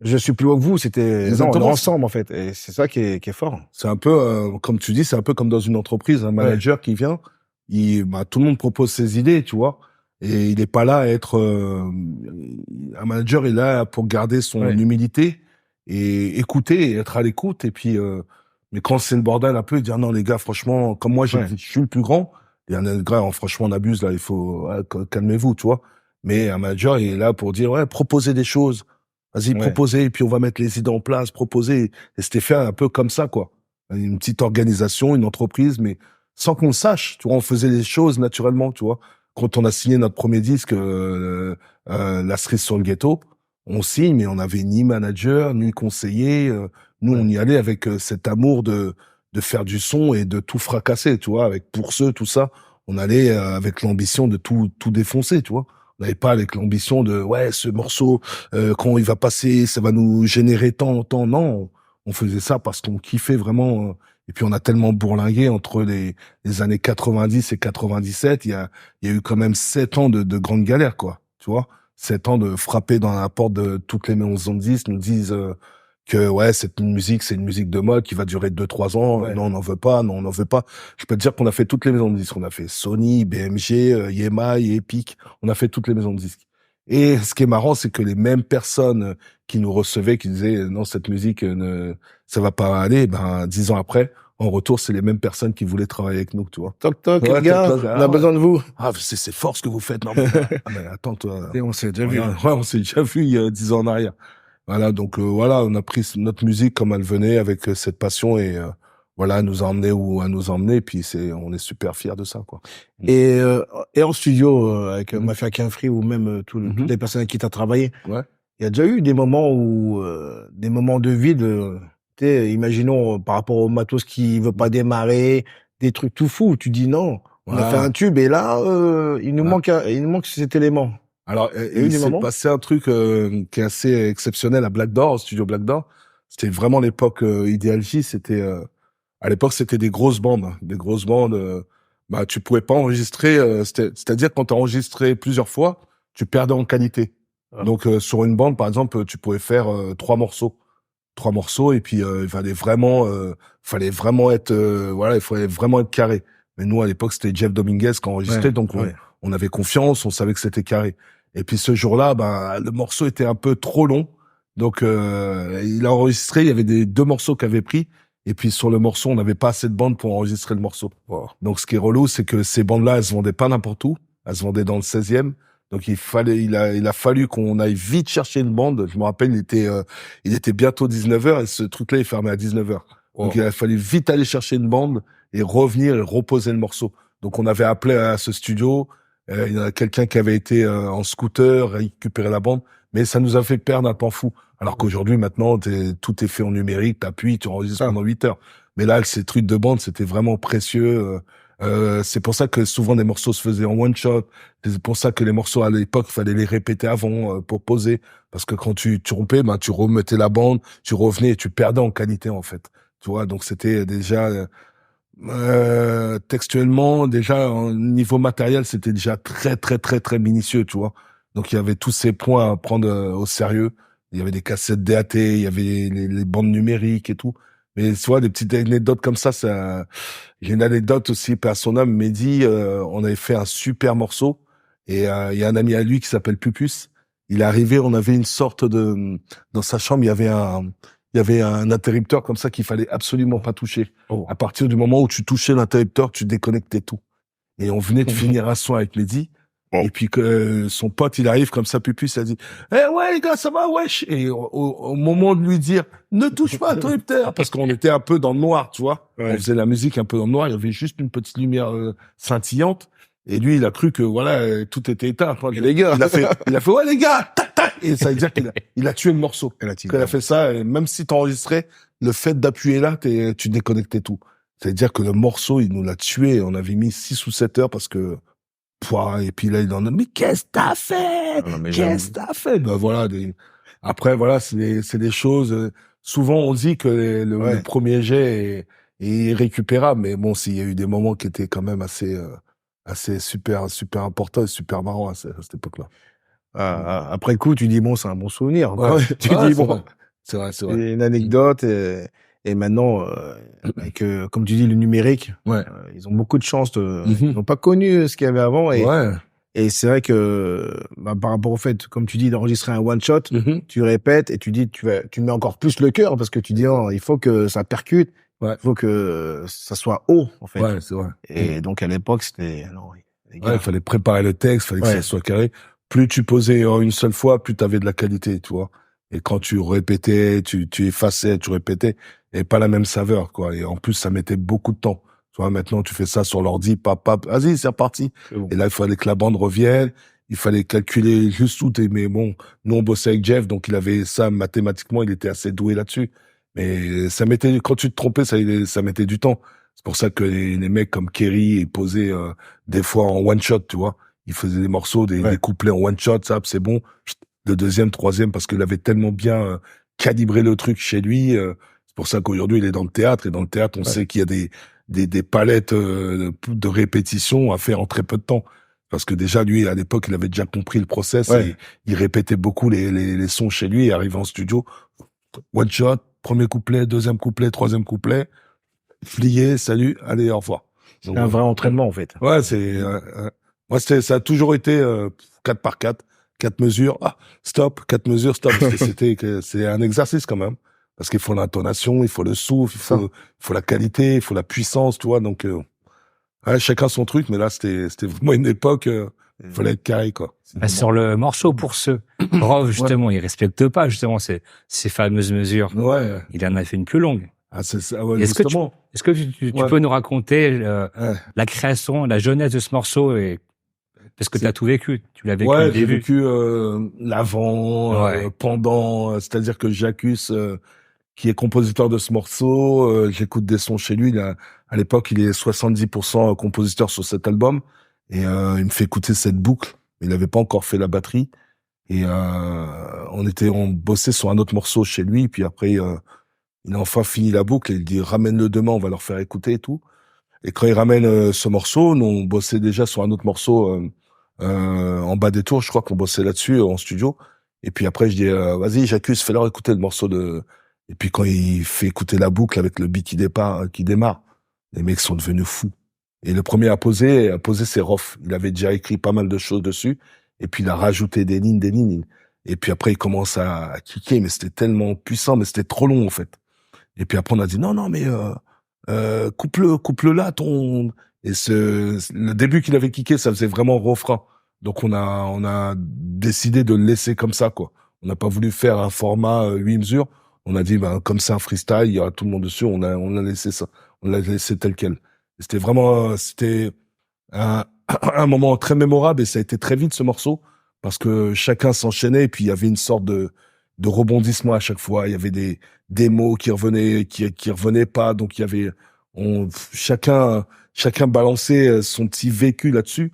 je suis plus haut que vous. C'était non, on est ensemble en fait, et c'est ça qui est fort. C'est un peu comme tu dis, c'est un peu comme dans une entreprise, un manager qui vient. Tout le monde propose ses idées, tu vois, et il est pas là à être un manager est là pour garder son humilité et écouter et être à l'écoute et puis mais quand c'est le bordel un peu dire non les gars franchement comme moi je suis le plus grand et un gars franchement on abuse là il faut calmez-vous tu vois mais un manager il est là pour dire proposez des choses vas-y proposez et puis on va mettre les idées en place proposez et c'était fait un peu comme ça quoi une petite organisation une entreprise mais sans qu'on le sache, tu vois, on faisait les choses naturellement, tu vois. Quand on a signé notre premier disque, La cerise sur le ghetto, on signe, mais on n'avait ni manager, ni conseiller. Nous, on y allait avec cet amour de faire du son et de tout fracasser, tu vois, avec pour ceux, tout ça. On allait avec l'ambition de tout défoncer, tu vois. On n'avait pas avec l'ambition de, ce morceau, quand il va passer, ça va nous générer tant. Non, on faisait ça parce qu'on kiffait vraiment. Et puis on a tellement bourlingué entre les années 90 et 97, il y a eu quand même 7 ans de grandes galères quoi, tu vois. 7 ans de frapper dans la porte de toutes les maisons de disques, nous disent que cette musique c'est une musique de mode qui va durer 2-3 ans, non on n'en veut pas, non on n'en veut pas. Je peux te dire qu'on a fait toutes les maisons de disques, on a fait Sony, BMG, EMI, Epic, on a fait toutes les maisons de disques. Et ce qui est marrant, c'est que les mêmes personnes qui nous recevaient, qui disaient non cette musique ça va pas aller, 10 ans après, en retour, c'est les mêmes personnes qui voulaient travailler avec nous, tu vois. Toc les gars, on a besoin de vous. Ah c'est fort ce que vous faites. Non mais, mais attends toi. Et on s'est déjà vu. On s'est déjà vu il y a 10 ans en arrière. Voilà donc on a pris notre musique comme elle venait avec cette passion et elle nous a emmené où elle nous a emmené puis on est super fiers de ça quoi. Et en studio avec Mafia Qu'un Free ou même toutes les personnes avec qui tu as travaillé. Il y a déjà eu des moments où des moments de vide imaginons par rapport au matos qui veut pas démarrer, des trucs tout fous, tu dis non, on a fait un tube et là il nous manque cet élément. Alors, il s'est passé un truc qui est assez exceptionnel à Black Door, au studio Black Door. C'était vraiment l'époque Ideal J. C'était à l'époque, c'était des grosses bandes. Bah, tu pouvais pas enregistrer. C'est-à-dire quand tu enregistrais plusieurs fois, tu perdais en qualité. Ah. Donc sur une bande, par exemple, tu pouvais faire 3 morceaux, et puis il fallait vraiment être voilà, il fallait vraiment être carré. Mais nous à l'époque, c'était Jeff Dominguez qui enregistrait, donc on avait confiance, on savait que c'était carré. Et puis ce jour-là, ben le morceau était un peu trop long, donc il a enregistré. Il y avait 2 morceaux qu'il avait pris, et puis sur le morceau, on n'avait pas assez de bandes pour enregistrer le morceau. Wow. Donc ce qui est relou, c'est que ces bandes-là, elles se vendaient pas n'importe où, elles se vendaient dans le 16e. Donc il a fallu qu'on aille vite chercher une bande. Je me rappelle, il était bientôt 19h et ce truc-là, il fermait à 19h. Wow. Donc il a fallu vite aller chercher une bande et revenir et reposer le morceau. Donc on avait appelé à ce studio. Il y a quelqu'un qui avait été en scooter récupérer la bande, mais ça nous a fait perdre un temps fou. Alors qu'aujourd'hui, maintenant, tout est fait en numérique, t'appuies, tu enregistres pendant 8 heures. Mais là, ces trucs de bande, c'était vraiment précieux. C'est pour ça que souvent des morceaux se faisaient en one shot. C'est pour ça que les morceaux à l'époque, il fallait les répéter avant pour poser, parce que quand tu rompais, ben tu remettais la bande, tu revenais et tu perdais en qualité en fait. Tu vois, donc c'était déjà textuellement, déjà au niveau matériel, c'était déjà très très très très minutieux, tu vois. Donc il y avait tous ces points à prendre au sérieux. Il y avait des cassettes DAT, il y avait les bandes numériques et tout. Mais tu vois, des petites anecdotes comme ça. J'ai une anecdote aussi, paix à son âme, Mehdi, on avait fait un super morceau, et il y a un ami à lui qui s'appelle Pupus. Il est arrivé, on avait une sorte dans sa chambre, il y avait un interrupteur comme ça qu'il fallait absolument pas toucher. Oh. À partir du moment où tu touchais l'interrupteur, tu déconnectais tout. Et on venait de finir un son avec Mehdi. Oh. Et puis que son pote, il arrive comme ça, Pupus, il a dit « Eh ouais les gars, ça va, wesh !» Et au moment de lui dire « Ne touche pas l'interrupteur !» Parce qu'on était un peu dans le noir, tu vois. Ouais. On faisait la musique un peu dans le noir, il y avait juste une petite lumière scintillante. Et lui, il a cru que voilà, tout était éteint. Et les gars, il a fait ouais les gars, tac tac. Et ça veut dire qu'il a tué le morceau. Il a fait ça. Et même si t'enregistrais, le fait d'appuyer là, tu déconnectais tout. Ça veut dire que le morceau, il nous l'a tué. On avait mis 6 ou 7 heures parce que et puis là, il en a, mais qu'est-ce que t'as fait? Qu'est-ce que t'as fait? Ben voilà, après, voilà, c'est des choses, souvent on dit que le premier jet est irrécupérable, mais bon, s'il y a eu des moments qui étaient quand même assez super importants et super marrants à cette époque-là. Après le coup, tu dis bon, c'est un bon souvenir. Ouais. Tu dis bon. C'est vrai. C'est une anecdote, et maintenant, avec, comme tu dis, le numérique, ils ont beaucoup de chance ils n'ont pas connu ce qu'il y avait avant, et c'est vrai que, par rapport au fait, comme tu dis, d'enregistrer un one shot, tu répètes et tu dis, tu mets encore plus le cœur parce que tu dis, oh, il faut que ça percute, il faut que ça soit haut, en fait. Ouais, c'est vrai. Et donc, à l'époque, c'était, il fallait préparer le texte, fallait que ça soit carré. Plus tu posais une seule fois, plus t'avais de la qualité, tu vois. Et quand tu répétais, tu effaçais, tu répétais, et pas la même saveur, quoi. Et en plus, ça mettait beaucoup de temps. Tu vois, maintenant, tu fais ça sur l'ordi, vas-y, c'est reparti. Bon. Et là, il fallait que la bande revienne, il fallait calculer juste où mais bon, nous, on bossait avec Jeff, donc il avait ça mathématiquement, il était assez doué là-dessus. Mais quand tu te trompais, ça mettait du temps. C'est pour ça que les mecs comme Kerry, ils posaient, des fois en one shot, tu vois. Ils faisaient des morceaux, des couplets en one shot, ça, c'est bon. Le deuxième, troisième, parce qu'il avait tellement bien calibré le truc chez lui. C'est pour ça qu'aujourd'hui, il est dans le théâtre. Et dans le théâtre, on sait qu'il y a des palettes de répétition à faire en très peu de temps. Parce que déjà, lui, à l'époque, il avait déjà compris le process. Et il répétait beaucoup les sons chez lui. Et arrivé en studio, one shot, premier couplet, deuxième couplet, troisième couplet, plié, salut, allez, au revoir. C'est un vrai entraînement, en fait. Ouais, moi, ça a toujours été 4x4. 4 mesures, stop, 4 mesures, stop. C'est un exercice quand même. Parce qu'il faut l'intonation, il faut le souffle, il faut la qualité, il faut la puissance, tu vois. Donc, chacun son truc, mais là, c'était vraiment une époque, il fallait être carré, quoi. Sur le morceau Pour ceux, Rof, justement, il respecte pas, justement, ces fameuses mesures. Ouais. Il en a fait une plus longue. C'est ça, ouais, est-ce que tu peux nous raconter la création, la jeunesse de ce morceau parce que t'as tout vécu, tu l'as vécu au début. J'ai vécu l'avant, pendant, c'est-à-dire que Jacus, qui est compositeur de ce morceau, j'écoute des sons chez lui. À l'époque, il est 70% compositeur sur cet album, et il me fait écouter cette boucle. mais il avait pas encore fait la batterie. Et on bossait sur un autre morceau chez lui. Puis après, il a enfin fini la boucle et il dit ramène-le demain, on va leur faire écouter et tout. Et quand il ramène ce morceau, nous on bossait déjà sur un autre morceau en bas des tours. Je crois qu'on bossait là-dessus en studio. Et puis après, je dis vas-y, j'accuse, fais-leur écouter le morceau de. Et puis quand il fait écouter la boucle avec le beat qui démarre, les mecs sont devenus fous. Et le premier à poser c'est Rof. Il avait déjà écrit pas mal de choses dessus. Et puis il a rajouté des lignes. Et puis après il commence à kicker, mais c'était tellement puissant, mais c'était trop long en fait. Et puis après on a dit non mais coupe-le là ton. Et le début qu'il avait kické, ça faisait vraiment refrain. Donc on a décidé de le laisser comme ça quoi. On n'a pas voulu faire un format 8 mesures. On a dit comme c'est un freestyle, il y aura tout le monde dessus. On a laissé ça, on l'a laissé tel quel. C'était vraiment c'était un un moment très mémorable et ça a été très vite ce morceau parce que chacun s'enchaînait et puis il y avait une sorte de rebondissement à chaque fois. Il y avait des mots qui revenaient pas, donc il y avait chacun balançait son petit vécu là-dessus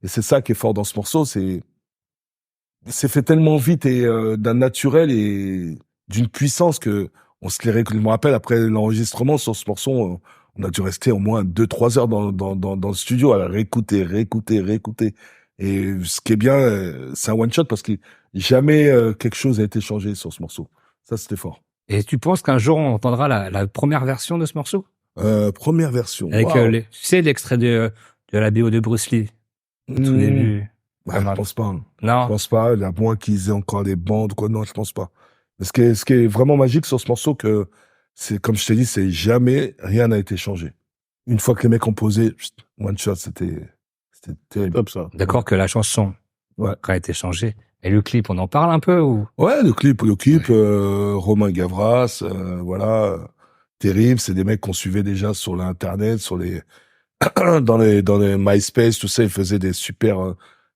et c'est ça qui est fort dans ce morceau. C'est fait tellement vite et d'un naturel et d'une puissance que je me rappelle après l'enregistrement sur ce morceau. On a dû rester au moins 2-3 heures dans le studio à réécouter. Et ce qui est bien, c'est un one shot parce que jamais quelque chose a été changé sur ce morceau. Ça, c'était fort. Et tu penses qu'un jour on entendra la première version de ce morceau? Première version. Avec Wow. tu sais l'extrait de la BO de Bruce Lee au tout début. Ouais, je pense pas. Non. Je pense pas. À moins qu'ils aient encore des bandes ou quoi. Non, je pense pas. Mais ce qui est vraiment magique sur ce morceau, que c'est comme je t'ai dit, c'est jamais rien n'a été changé. Une fois que les mecs ont posé, one shot, c'était terrible. Top ça. D'accord que la chanson Ouais. a été changée. Et le clip, on en parle un peu ou? Ouais, le clip, Romain Gavras, voilà, terrible. C'est des mecs qu'on suivait déjà sur l'internet, dans les MySpace, tout ça. Ils faisaient des super,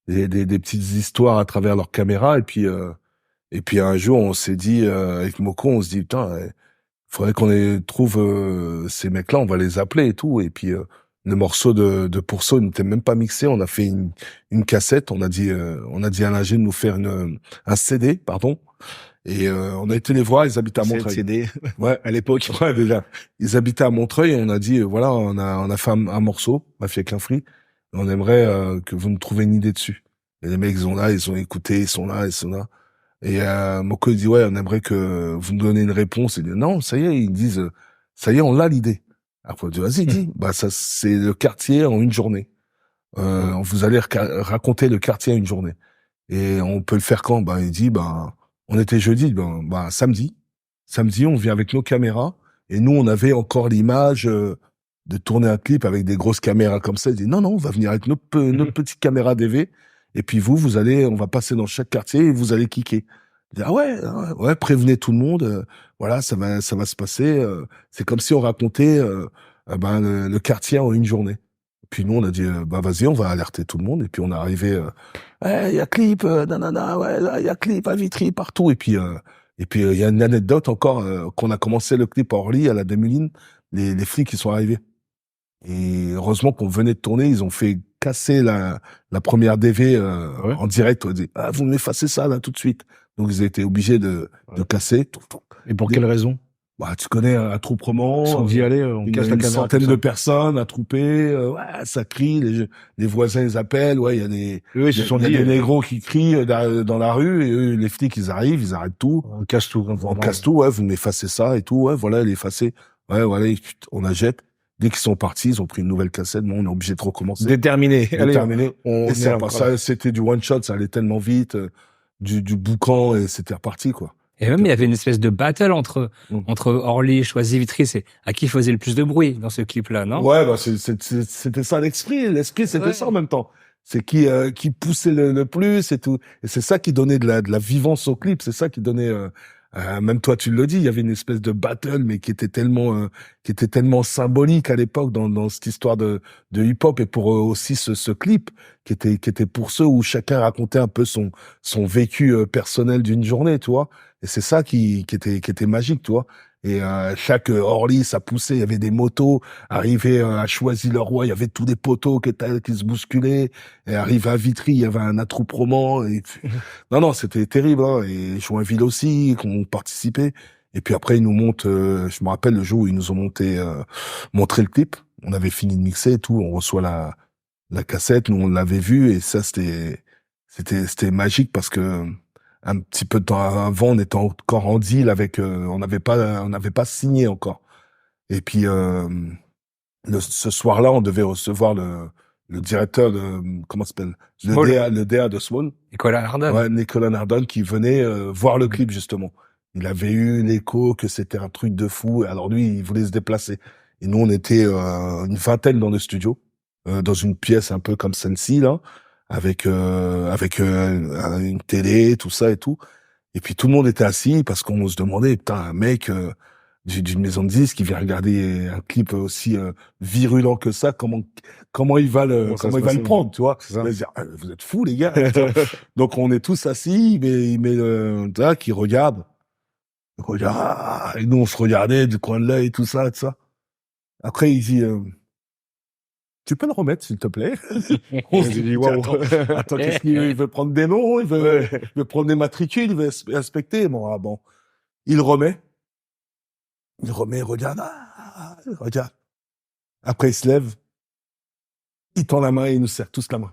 des petites histoires à travers leur caméra. Et puis un jour, on s'est dit avec Moko, on se dit putain, faudrait qu'on trouve ces mecs-là, on va les appeler et tout. Et puis le morceau de Pourceau n'était même pas mixé. On a fait une cassette. On a dit à l'ingé de nous faire un CD, pardon. Et on a été les voir. Ils habitaient à Montreuil. CD. Ouais, À l'époque. ouais, déjà. Ils habitaient à Montreuil et on a dit voilà, on a fait un morceau, Mafia qu'un free. On aimerait que vous nous trouviez une idée dessus. Et les mecs ils ont écouté, ils sont là. Et Moko dit ouais, on aimerait que vous nous donniez une réponse. Il dit non, ça y est, ils disent ça y est, on l'a l'idée. Après on dit vas-y, dis. Bah ça c'est le quartier en une journée. Vous allez raconter le quartier en une journée. Et on peut le faire quand? Bah il dit on était jeudi, samedi. Samedi, on vient avec nos caméras et nous on avait encore l'image de tourner un clip avec des grosses caméras comme ça. Il dit non, on va venir avec notre petite caméra DV. Et puis on va passer dans chaque quartier et vous allez kicker. Je dis, ah ouais, prévenez tout le monde. Voilà, ça va se passer. C'est comme si on racontait le quartier en une journée. Puis nous, on a dit, vas-y, on va alerter tout le monde. Et puis on est arrivé, il y a clip, nanana, ouais, il y a clip à Vitry, partout. Et puis il y a une anecdote encore, qu'on a commencé le clip à Orly, à la Demuline, les flics qui sont arrivés. Et heureusement qu'on venait de tourner, ils ont fait casser la première DV en direct. On dit vous m'effacez ça là tout de suite. Donc ils ont été obligés de casser. Et pour quelle raison? Tu connais un attroupement. Sans y aller, on casse la une caméra. Centaine de personnes attroupées. Ça crie. Les voisins ils appellent. Ouais, il y a des des négros qui crient dans la rue et eux, les flics ils arrivent, ils arrêtent tout. On casse tout. On casse tout. Ouais, vous m'effacez ça et tout. Ouais, voilà, il est effacé. Ouais, voilà, on la jette. Dès qu'ils sont partis, ils ont pris une nouvelle cassette. Bon, on est obligé de recommencer. Déterminé. Ça, c'était du one shot. Ça allait tellement vite, du boucan et c'était reparti, quoi. Et même, il y avait une espèce de battle entre Orly, Choisy, Vitry. C'est à qui faisait le plus de bruit dans ce clip-là, non? Ouais, c'était ça l'esprit. L'esprit, c'était ça en même temps. C'est qui poussait le plus et tout. Et c'est ça qui donnait de la vivance au clip. C'est ça qui donnait, même toi, tu le dis, il y avait une espèce de battle, mais qui était tellement symbolique à l'époque dans cette histoire de hip-hop et pour aussi ce clip qui était pour ceux où chacun racontait un peu son vécu personnel d'une journée, tu vois. Et c'est ça qui était magique, tu vois. Et chaque Orly, ça poussait, il y avait des motos. Arrivé à Choisy-le-Roi, il y avait tous des poteaux qui se bousculaient. Et arrivé à Vitry, il y avait un attroupement. Et... non, c'était terrible. Hein. Et Joinville aussi, qu'on participait. Et puis après, ils nous montent, je me rappelle le jour où ils nous ont montré le clip. On avait fini de mixer et tout. On reçoit la cassette. Nous, on l'avait vue. Et ça, c'était magique parce que un petit peu de temps avant, on était encore en deal avec, on n'avait pas signé encore. Et puis, ce soir-là, on devait recevoir le directeur de, comment ça s'appelle? Le DA de Swan. Nicolas Nardone. Ouais, Nicolas Nardone qui venait voir le clip, justement. Il avait eu l'écho que c'était un truc de fou. Alors lui, il voulait se déplacer. Et nous, on était une vingtaine dans le studio, dans une pièce un peu comme celle-ci, là, avec une télé, tout ça et tout. Et puis tout le monde était assis parce qu'on se demandait, putain, un mec d'une maison de disques qui vient regarder un clip aussi virulent que ça, comment il va le prendre, tu vois? Il va se dire, ah, vous êtes fous, les gars. Donc on est tous assis, il met le gars qui regarde. Et nous on se regardait du coin de l'œil, tout ça. Après il dit, tu peux le remettre, s'il te plaît? On se dit, wow. Attends, qu'est-ce qu'il veut prendre des noms? Il veut prendre des matricules, il veut inspecter. Bon. Il remet, regarde. Regarde. Après, il se lève. Il tend la main et il nous serre tous la main.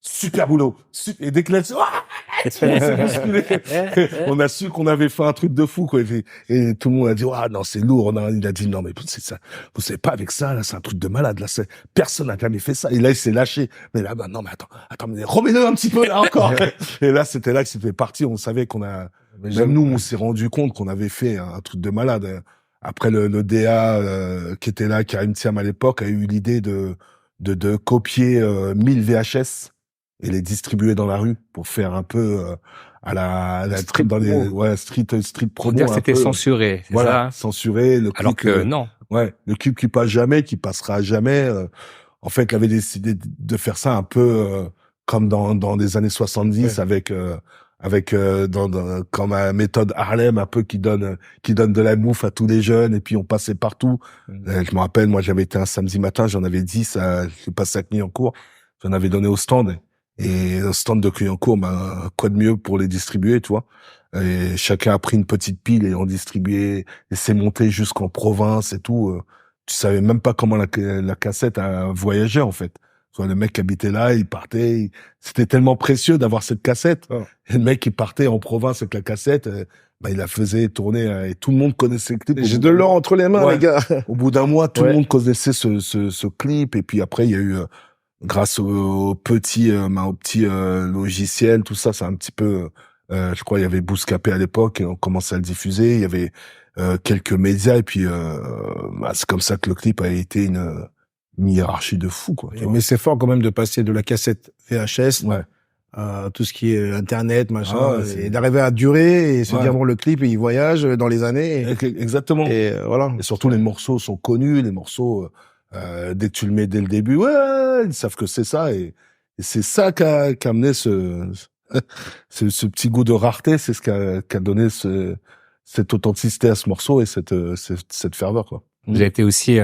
Super boulot. Et dès que là, on a su qu'on avait fait un truc de fou, quoi. Et tout le monde a dit, ah, non, c'est lourd. Il a dit, non, mais c'est ça. Vous savez pas avec ça, là, c'est un truc de malade, là. Personne n'a jamais fait ça. Et là, il s'est lâché. Mais là, non, mais attends, mais remets-le un petit peu, là, encore. Et là, c'était là que c'était parti. On savait même nous, on s'est rendu compte qu'on avait fait un truc de malade. Après, le DA, qui était là, Karim Thiam à l'époque, a eu l'idée de copier 1000 VHS et les distribuer dans la rue pour faire un peu à la street dans les street promo. Dire c'était censuré, c'est voilà, ça censuré le alors clip, que non. Ouais, le clip qui passe jamais, qui passera jamais. En fait, il avait décidé de faire ça un peu comme dans les années 70 avec comme la méthode Harlem un peu qui donne de la bouffe à tous les jeunes et puis on passait partout. Je me rappelle, moi j'avais été un samedi matin, j'en avais 10 je passais à Clignancourt, j'en avais donné au stand et au stand de Clignancourt, quoi de mieux pour les distribuer, tu vois. Et chacun a pris une petite pile et on distribuait et c'est monté jusqu'en province et tout. Tu savais même pas comment la cassette a voyagé en fait. Soit le mec qui habitait là, il partait. C'était tellement précieux d'avoir cette cassette. Oh. Et le mec qui partait en province avec la cassette, il la faisait tourner et tout le monde connaissait le clip. J'ai de l'or entre les mains, les gars. Au bout d'un mois, tout le monde connaissait ce clip. Et puis après, il y a eu, grâce au petit logiciel, tout ça, c'est un petit peu. Je crois il y avait Bouscapé à l'époque et on commençait à le diffuser. Il y avait quelques médias et puis c'est comme ça que le clip a été une hiérarchie de fou, quoi. Mais c'est fort quand même de passer de la cassette VHS à tout ce qui est internet, machin, et d'arriver à durer et se dire bon, le clip il voyage dans les années. Exactement. Et voilà. Et surtout les morceaux sont connus, les morceaux dès que tu le mets dès le début, ils savent que c'est ça et c'est ça qui a amené ce petit goût de rareté, c'est ce qui a donné cette authenticité à ce morceau et cette ferveur, quoi. Vous avez été aussi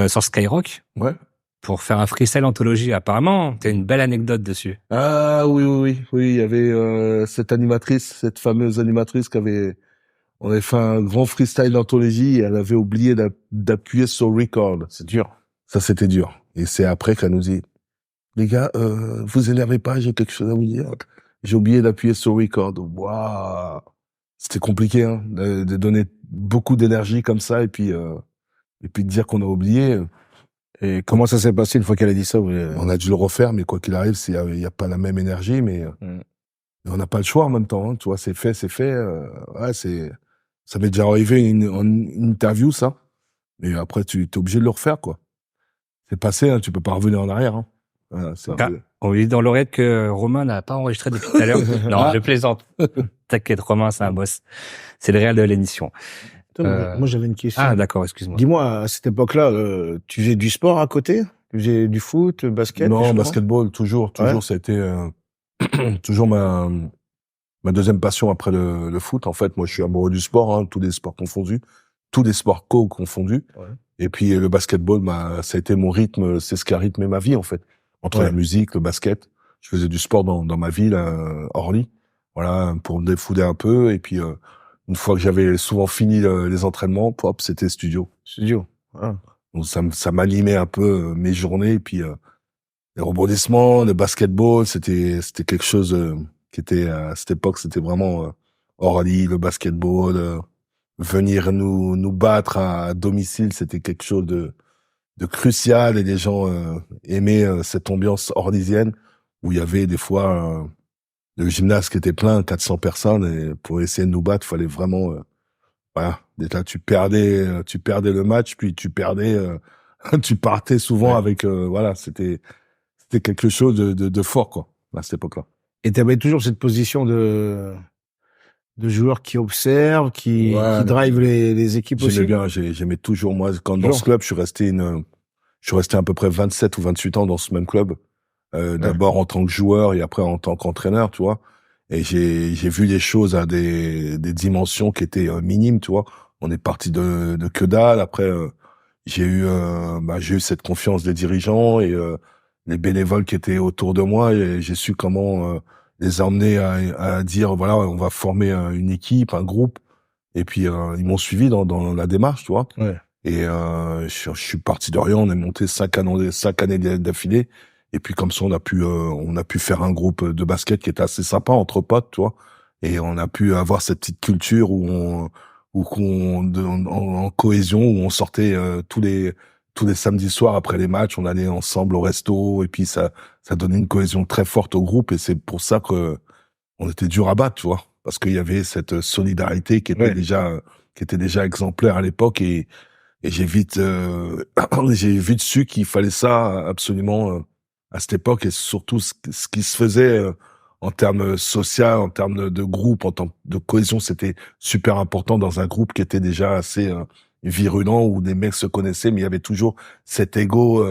sur Skyrock. Ouais. Pour faire un freestyle anthologie. Apparemment, t'as une belle anecdote dessus. Ah oui, il y avait cette fameuse animatrice on avait fait un grand freestyle d'anthologie et elle avait oublié d'appuyer sur record. C'est dur. Ça, c'était dur. Et c'est après qu'elle nous dit, les gars, vous énervez pas, j'ai quelque chose à vous dire. J'ai oublié d'appuyer sur record. Waouh. C'était compliqué, hein, de donner beaucoup d'énergie comme ça et puis de dire qu'on a oublié. Et comment ça s'est passé une fois qu'elle a dit ça? On a dû le refaire, mais quoi qu'il arrive, il y a pas la même énergie, mais on n'a pas le choix en même temps. Hein, tu vois, c'est fait. Ça m'est déjà arrivé en interview, ça. Mais après, tu es obligé de le refaire, quoi. C'est passé, hein, tu peux pas revenir en arrière. Hein. Voilà, on lui dit dans l'oreille que Romain n'a pas enregistré depuis tout à l'heure. Non, je plaisante. T'inquiète, Romain, c'est un boss. C'est le réel de l'émission. Moi, j'avais une question. Ah, d'accord, excuse-moi. Dis-moi, à cette époque-là, tu faisais du sport à côté? Tu faisais du foot, basket? Non, basketball, toujours, ça a été toujours ma ma deuxième passion après le foot. En fait, moi, je suis amoureux du sport, hein, tous les sports confondus, tous les sports confondus. Ouais. Et puis le basketball, ça a été mon rythme, c'est ce qui a rythmé ma vie en fait. Entre la musique, le basket, je faisais du sport dans ma ville, Orly, voilà, pour me défouler un peu. Et puis une fois que j'avais souvent fini les entraînements, hop, c'était studio. Ah. Donc ça m'animait un peu mes journées. Et puis les rebondissements, le basketball, c'était quelque chose qui était à cette époque, c'était vraiment Orly, le basketball, venir nous battre à domicile, c'était quelque chose de crucial, et les gens aimaient cette ambiance orlysienne où il y avait des fois le gymnase qui était plein, 400 personnes, et pour essayer de nous battre, il fallait vraiment voilà, déjà tu perdais le match, puis tu perdais tu partais souvent avec voilà, c'était quelque chose de fort quoi à cette époque-là. Et tu avais toujours cette position de joueur qui observe, qui drive les équipes aussi. J'aimais toujours, moi, dans ce club, je suis resté à peu près 27 ou 28 ans dans ce même club. D'abord en tant que joueur et après en tant qu'entraîneur, tu vois. Et j'ai vu les choses à des dimensions qui étaient minimes, tu vois. On est parti de que dalle. Après, j'ai eu cette confiance des dirigeants et les bénévoles qui étaient autour de moi, et j'ai su comment les emmener à dire voilà, on va former une équipe, un groupe. Et puis ils m'ont suivi dans la démarche, tu vois. Ouais. Et je suis parti de rien, on est monté 5 années d'affilée. Et puis comme ça on a pu faire un groupe de basket qui était assez sympa entre potes, tu vois. Et on a pu avoir cette petite culture en cohésion, où on sortait tous les samedis soirs après les matchs, on allait ensemble au resto, et puis ça donnait une cohésion très forte au groupe, et c'est pour ça que on était dur à battre, tu vois, parce qu'il y avait cette solidarité qui était déjà exemplaire à l'époque, et j'ai vite su qu'il fallait ça absolument à cette époque, et surtout ce qui se faisait en termes social, en termes de groupe, en termes de cohésion, c'était super important dans un groupe qui était déjà assez virulent, où les mecs se connaissaient, mais il y avait toujours cet ego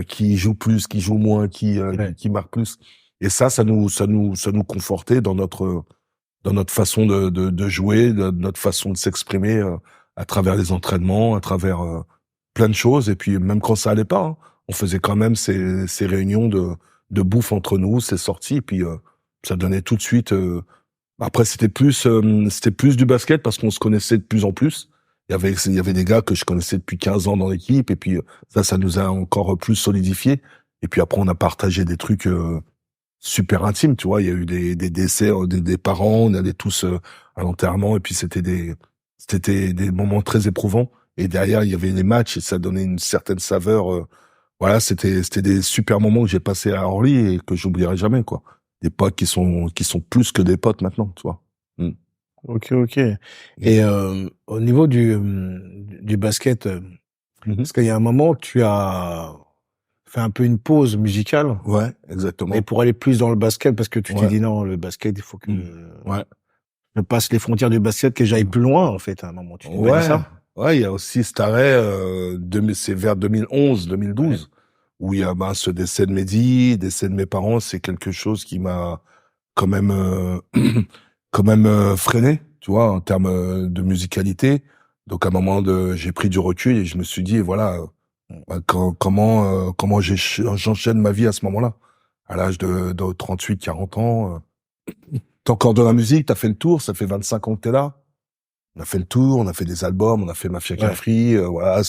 qui joue plus, qui joue moins, qui marque plus. Et ça nous confortait dans notre façon de jouer, notre façon de s'exprimer à travers les entraînements, à travers plein de choses. Et puis même quand ça allait pas, hein, on faisait quand même ces réunions de bouffe entre nous, ces sorties. Et puis ça donnait tout de suite. Après c'était plus du basket parce qu'on se connaissait de plus en plus. Il y avait des gars que je connaissais depuis 15 ans dans l'équipe, et puis ça nous a encore plus solidifié. Et puis après on a partagé des trucs super intimes, tu vois. Il y a eu des décès des parents, on allait tous à l'enterrement, et puis c'était des moments très éprouvants. Et derrière il y avait les matchs, et ça donnait une certaine saveur. Voilà, c'était des super moments que j'ai passés à Orly et que j'oublierai jamais, quoi. Des potes qui sont plus que des potes maintenant, tu vois. Ok. Et au niveau du basket, parce qu'il y a un moment, tu as fait un peu une pause musicale. Ouais, exactement. Et pour aller plus dans le basket, parce que tu t'es dit non, le basket, il faut que je passe les frontières du basket, que j'aille plus loin, en fait, à un moment. Tu t'es pas dit ça? Ouais, il y a aussi cet arrêt, c'est vers 2011, 2012, où il y a ce décès de Mehdi, décès de mes parents. C'est quelque chose qui m'a quand même freiné, tu vois, en termes de musicalité. Donc à un moment j'ai pris du recul, et je me suis dit voilà, comment j'enchaîne ma vie à ce moment-là, à l'âge de 38, 40 ans. T'as encore de la musique, t'as fait le tour, ça fait 25 ans que t'es là. On a fait le tour, on a fait des albums, on a fait Mafia Cafri, voilà,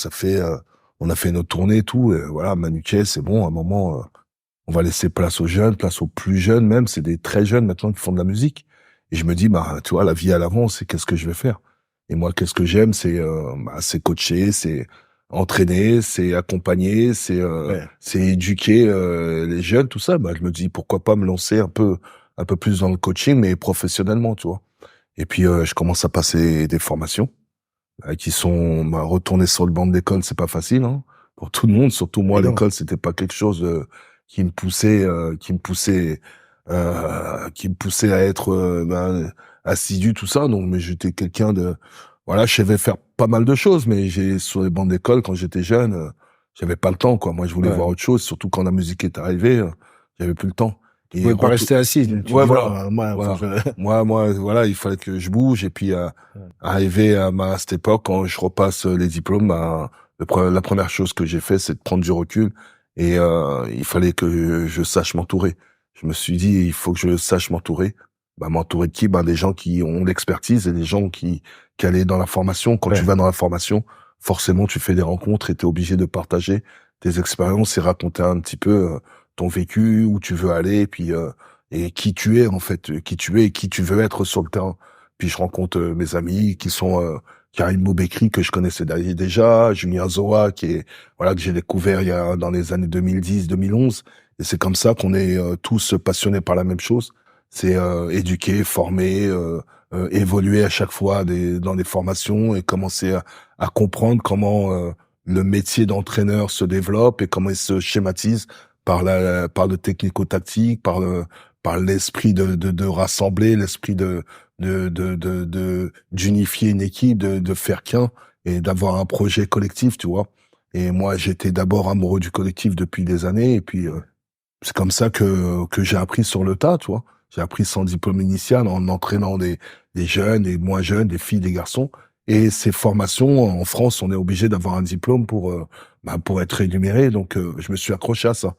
on a fait notre tournée et tout, et voilà, Manuquet, c'est bon, à un moment, on va laisser place aux jeunes, place aux plus jeunes même, c'est des très jeunes maintenant qui font de la musique. Et je me dis, tu vois, la vie à l'avant, c'est qu'est-ce que je vais faire? Et moi, qu'est-ce que j'aime, c'est coacher, c'est entraîner, c'est accompagner, c'est éduquer les jeunes, tout ça. Je me dis, pourquoi pas me lancer un peu plus dans le coaching, mais professionnellement, tu vois. Et puis je commence à passer des formations qui sont retourner sur le banc de l'école, c'est pas facile, hein, pour tout le monde. Surtout moi, l'école, c'était pas quelque chose qui me poussait à être assidu, tout ça. Donc, mais j'étais quelqu'un voilà, je savais faire pas mal de choses, mais sur les bancs d'école, quand j'étais jeune, j'avais pas le temps, quoi. Moi, je voulais voir autre chose, surtout quand la musique est arrivée, j'avais plus le temps. Vous pouvez pas rester assis. Ouais, voilà. Voilà, il fallait que je bouge. Et puis, arrivé à cette époque, quand je repasse les diplômes, la première chose que j'ai fait, c'est de prendre du recul. Et il fallait que je sache m'entourer. Je me suis dit, il faut que je sache m'entourer. M'entourer de qui? Des gens qui ont l'expertise et des gens qui allaient dans la formation. Quand tu vas dans la formation, forcément, tu fais des rencontres et t'es obligé de partager tes expériences et raconter un petit peu ton vécu, où tu veux aller, et puis et qui tu es en fait, qui tu es et qui tu veux être sur le terrain. Puis je rencontre mes amis qui sont Karim Moubekri que je connaissais déjà, Julien Zoa que j'ai découvert dans les années 2010-2011, et c'est comme ça qu'on est tous passionnés par la même chose. C'est éduquer, former, évoluer à chaque fois dans des formations et commencer à comprendre comment le métier d'entraîneur se développe et comment il se schématise par le technico-tactique, par l'esprit de rassembler, l'esprit d'unifier une équipe, de faire qu'un et d'avoir un projet collectif, tu vois. Et moi, j'étais d'abord amoureux du collectif depuis des années, et puis c'est comme ça que j'ai appris sur le tas, tu vois. J'ai appris sans diplôme initial en entraînant des jeunes, des moins jeunes, des filles, des garçons. Et ces formations, en France, on est obligé d'avoir un diplôme pour être rémunéré. Donc, je me suis accroché à ça.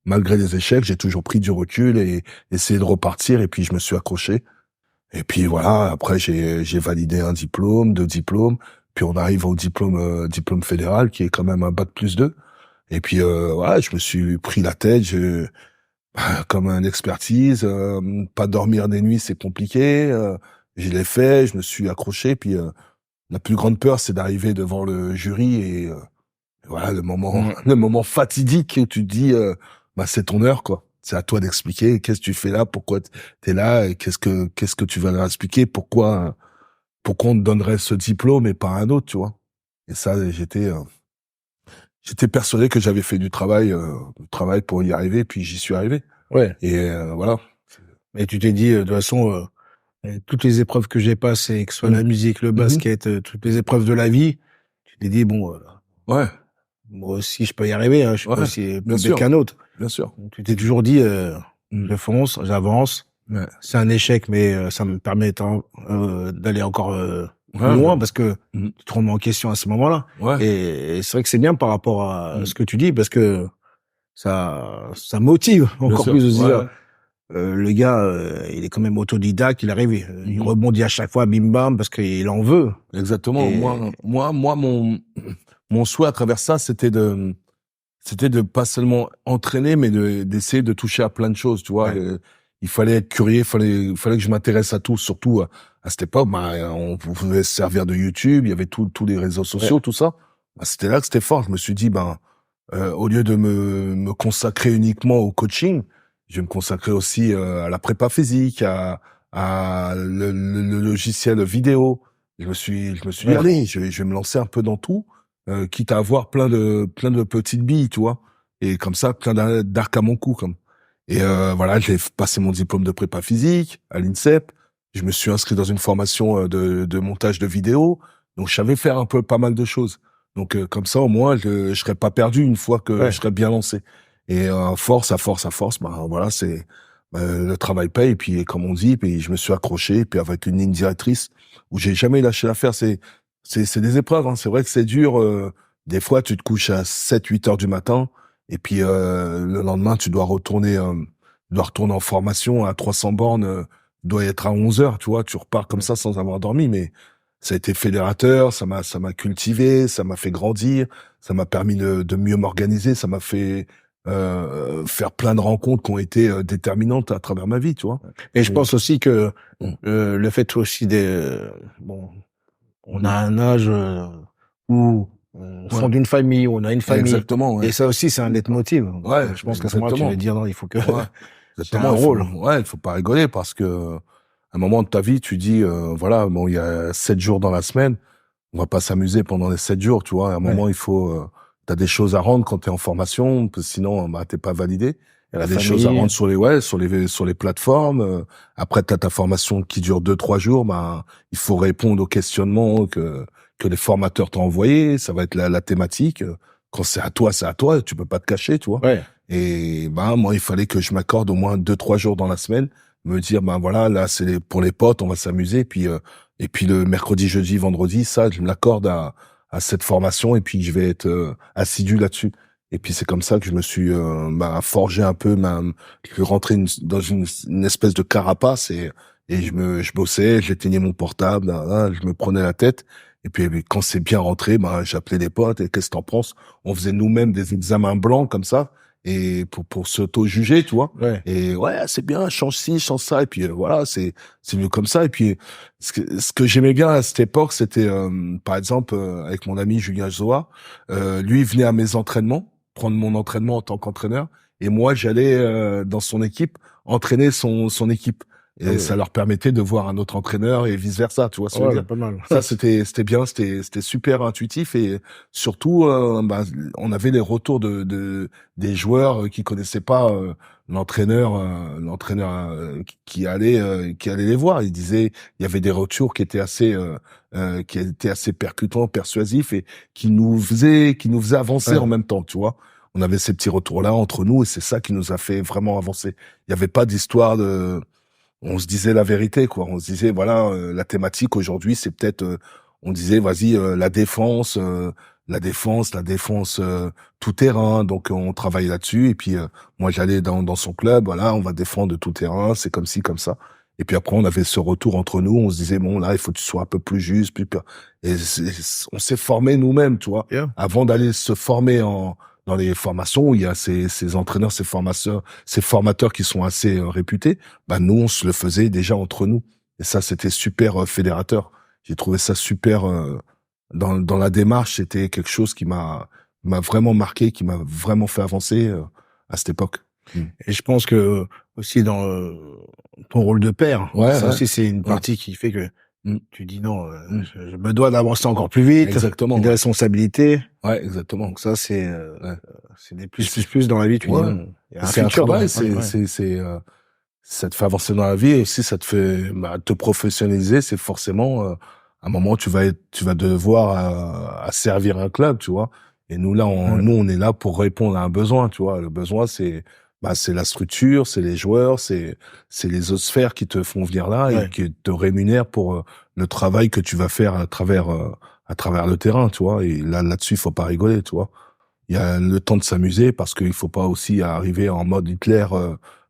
Malgré les échecs, j'ai toujours pris du recul et essayé de repartir. Et puis, je me suis accroché. Et puis, voilà, après, j'ai validé un diplôme, 2 diplômes. Puis, on arrive au diplôme fédéral, qui est quand même un bac+2. Et puis, je me suis pris la tête. Comme une expertise, pas dormir des nuits, c'est compliqué. Je l'ai fait, je me suis accroché. Puis, la plus grande peur, c'est d'arriver devant le jury et voilà le moment fatidique où tu te dis c'est ton heure, quoi. C'est à toi d'expliquer qu'est-ce que tu fais là, pourquoi t'es là, et qu'est-ce que tu vas leur expliquer, pourquoi on te donnerait ce diplôme et pas un autre, tu vois. Et ça, j'étais persuadé que j'avais fait du travail pour y arriver, puis j'y suis arrivé. Ouais. Et voilà. Mais tu t'es dit de toute façon toutes les épreuves que j'ai passées, que ce soit la musique, le basket, toutes les épreuves de la vie, tu t'es dit ouais, moi aussi je peux y arriver, hein, je suis pas aussi plus qu'un autre. Bien sûr. Donc, tu t'es toujours dit je fonce, j'avance. Ouais. C'est un échec, mais ça me permet d'aller encore plus loin, parce que tu te remets en question à ce moment-là. Ouais. Et c'est vrai que c'est bien par rapport à ce que tu dis, parce que ça motive encore plus de se dire le gars il est quand même autodidacte, il arrive, il rebondit à chaque fois, bim bam, parce qu'il en veut. Exactement. Et moi mon souhait à travers ça, c'était de pas seulement entraîner, mais d'essayer de toucher à plein de choses, tu vois. Ouais. Il fallait être curieux, il fallait que je m'intéresse à tout, surtout à cette époque. On pouvait se servir de YouTube, il y avait tous les réseaux sociaux, tout ça. C'était là que c'était fort. Je me suis dit, au lieu de me consacrer uniquement au coaching, je vais me consacrer aussi à la prépa physique, à le logiciel vidéo. Je me suis dit, allez, je vais me lancer un peu dans tout, quitte à avoir plein de petites billes, tu vois. Et comme ça, plein d'arcs à mon cou, comme. Et j'ai passé mon diplôme de prépa physique à l'INSEP. Je me suis inscrit dans une formation de montage de vidéos. Donc, je savais faire pas mal de choses. Donc, comme ça, au moins, je serais pas perdu une fois que je serais bien lancé. Et force, c'est le travail paye. Et puis, comme on dit, puis je me suis accroché. Et puis, avec une ligne directrice où j'ai jamais lâché l'affaire. C'est des épreuves. Hein. C'est vrai que c'est dur. Des fois, tu te couches à 7-8 heures du matin. Et puis le lendemain, tu dois retourner en formation à 300 bornes, doit être à 11 heures, tu vois, tu repars comme ça sans avoir dormi, mais ça a été fédérateur, ça m'a cultivé, ça m'a fait grandir, ça m'a permis de mieux m'organiser, ça m'a fait faire plein de rencontres qui ont été déterminantes à travers ma vie, tu vois. Et je pense aussi que le fait aussi on a un âge où on fonde une famille, on a une famille. Exactement, ouais. Et ça aussi, c'est un leitmotiv. Ouais. Je pense qu'à ce moment, tu vas dire, non, il faut que, c'est un rôle. Il faut pas rigoler parce que, à un moment de ta vie, tu dis, il y a 7 jours dans la semaine. On va pas s'amuser pendant les 7 jours, tu vois. À un moment, il faut, t'as des choses à rendre quand t'es en formation, sinon, t'es pas validé. Il y a des choses à rendre sur les plateformes. Après, t'as ta formation qui dure 2-3 jours, il faut répondre aux questionnements que les formateurs t'ont envoyé, ça va être la thématique. Quand c'est à toi, tu peux pas te cacher, tu vois. Ouais. Et moi, il fallait que je m'accorde au moins 2-3 jours dans la semaine, me dire voilà, là c'est pour les potes, on va s'amuser. Et puis le mercredi, jeudi, vendredi, ça je me l'accorde à cette formation et puis je vais être assidu là-dessus. Et puis c'est comme ça que je me suis forgé un peu, je suis rentré dans une espèce de carapace et je bossais, j'éteignais mon portable, je me prenais la tête. Et puis quand c'est bien rentré, j'appelais les potes et qu'est-ce que t'en penses? On faisait nous-mêmes des examens blancs comme ça et pour s'auto-juger, tu vois. Ouais. Et ouais, c'est bien, change ci, change ça. Et puis voilà, c'est mieux comme ça. Et puis ce que j'aimais bien à cette époque, c'était par exemple avec mon ami Julien Zoa, lui il venait à mes entraînements, prendre mon entraînement en tant qu'entraîneur, et moi j'allais dans son équipe entraîner son équipe. Et ça leur permettait de voir un autre entraîneur et vice versa, tu vois ce que je veux dire. Pas mal. Ça, c'était bien, c'était super intuitif et surtout, on avait les retours des joueurs qui connaissaient pas l'entraîneur qui allait les voir. Il disait, il y avait des retours qui étaient assez percutants, persuasifs et qui nous faisaient avancer en même temps, tu vois. On avait ces petits retours-là entre nous et c'est ça qui nous a fait vraiment avancer. Il y avait pas d'histoire on se disait la vérité, quoi. On se disait, voilà, la thématique aujourd'hui, c'est peut-être, on disait, vas-y, la défense, tout terrain. Donc, on travaille là-dessus. Et puis, moi, j'allais dans son club, voilà, on va défendre de tout terrain, c'est comme ci, comme ça. Et puis après, on avait ce retour entre nous. On se disait, bon, là, il faut que tu sois un peu plus juste. Et on s'est formé nous-mêmes, tu vois, avant d'aller se former dans les formations où il y a ces entraîneurs, ces formateurs qui sont assez réputés, nous, on se le faisait déjà entre nous. Et ça, c'était super fédérateur. J'ai trouvé ça super dans la démarche. C'était quelque chose qui m'a vraiment marqué, qui m'a vraiment fait avancer à cette époque. Et je pense que aussi dans ton rôle de père, ça aussi c'est une partie qui fait que tu dis non, je me dois d'avancer encore plus vite. Exactement. Des responsabilités. Ouais, exactement. Donc ça c'est des plus dans la vie. Tu dis non. C'est un travail, ça te fait avancer dans la vie et aussi ça te fait te professionnaliser. C'est forcément à un moment tu vas devoir à servir un club, tu vois. Et nous là, on est là pour répondre à un besoin, tu vois. Le besoin c'est la structure, c'est les joueurs, c'est les autres sphères qui te font venir là et qui te rémunèrent pour le travail que tu vas faire à travers le terrain, tu vois. Et là-dessus, il faut pas rigoler, tu vois. Il y a le temps de s'amuser parce qu'il faut pas aussi arriver en mode Hitler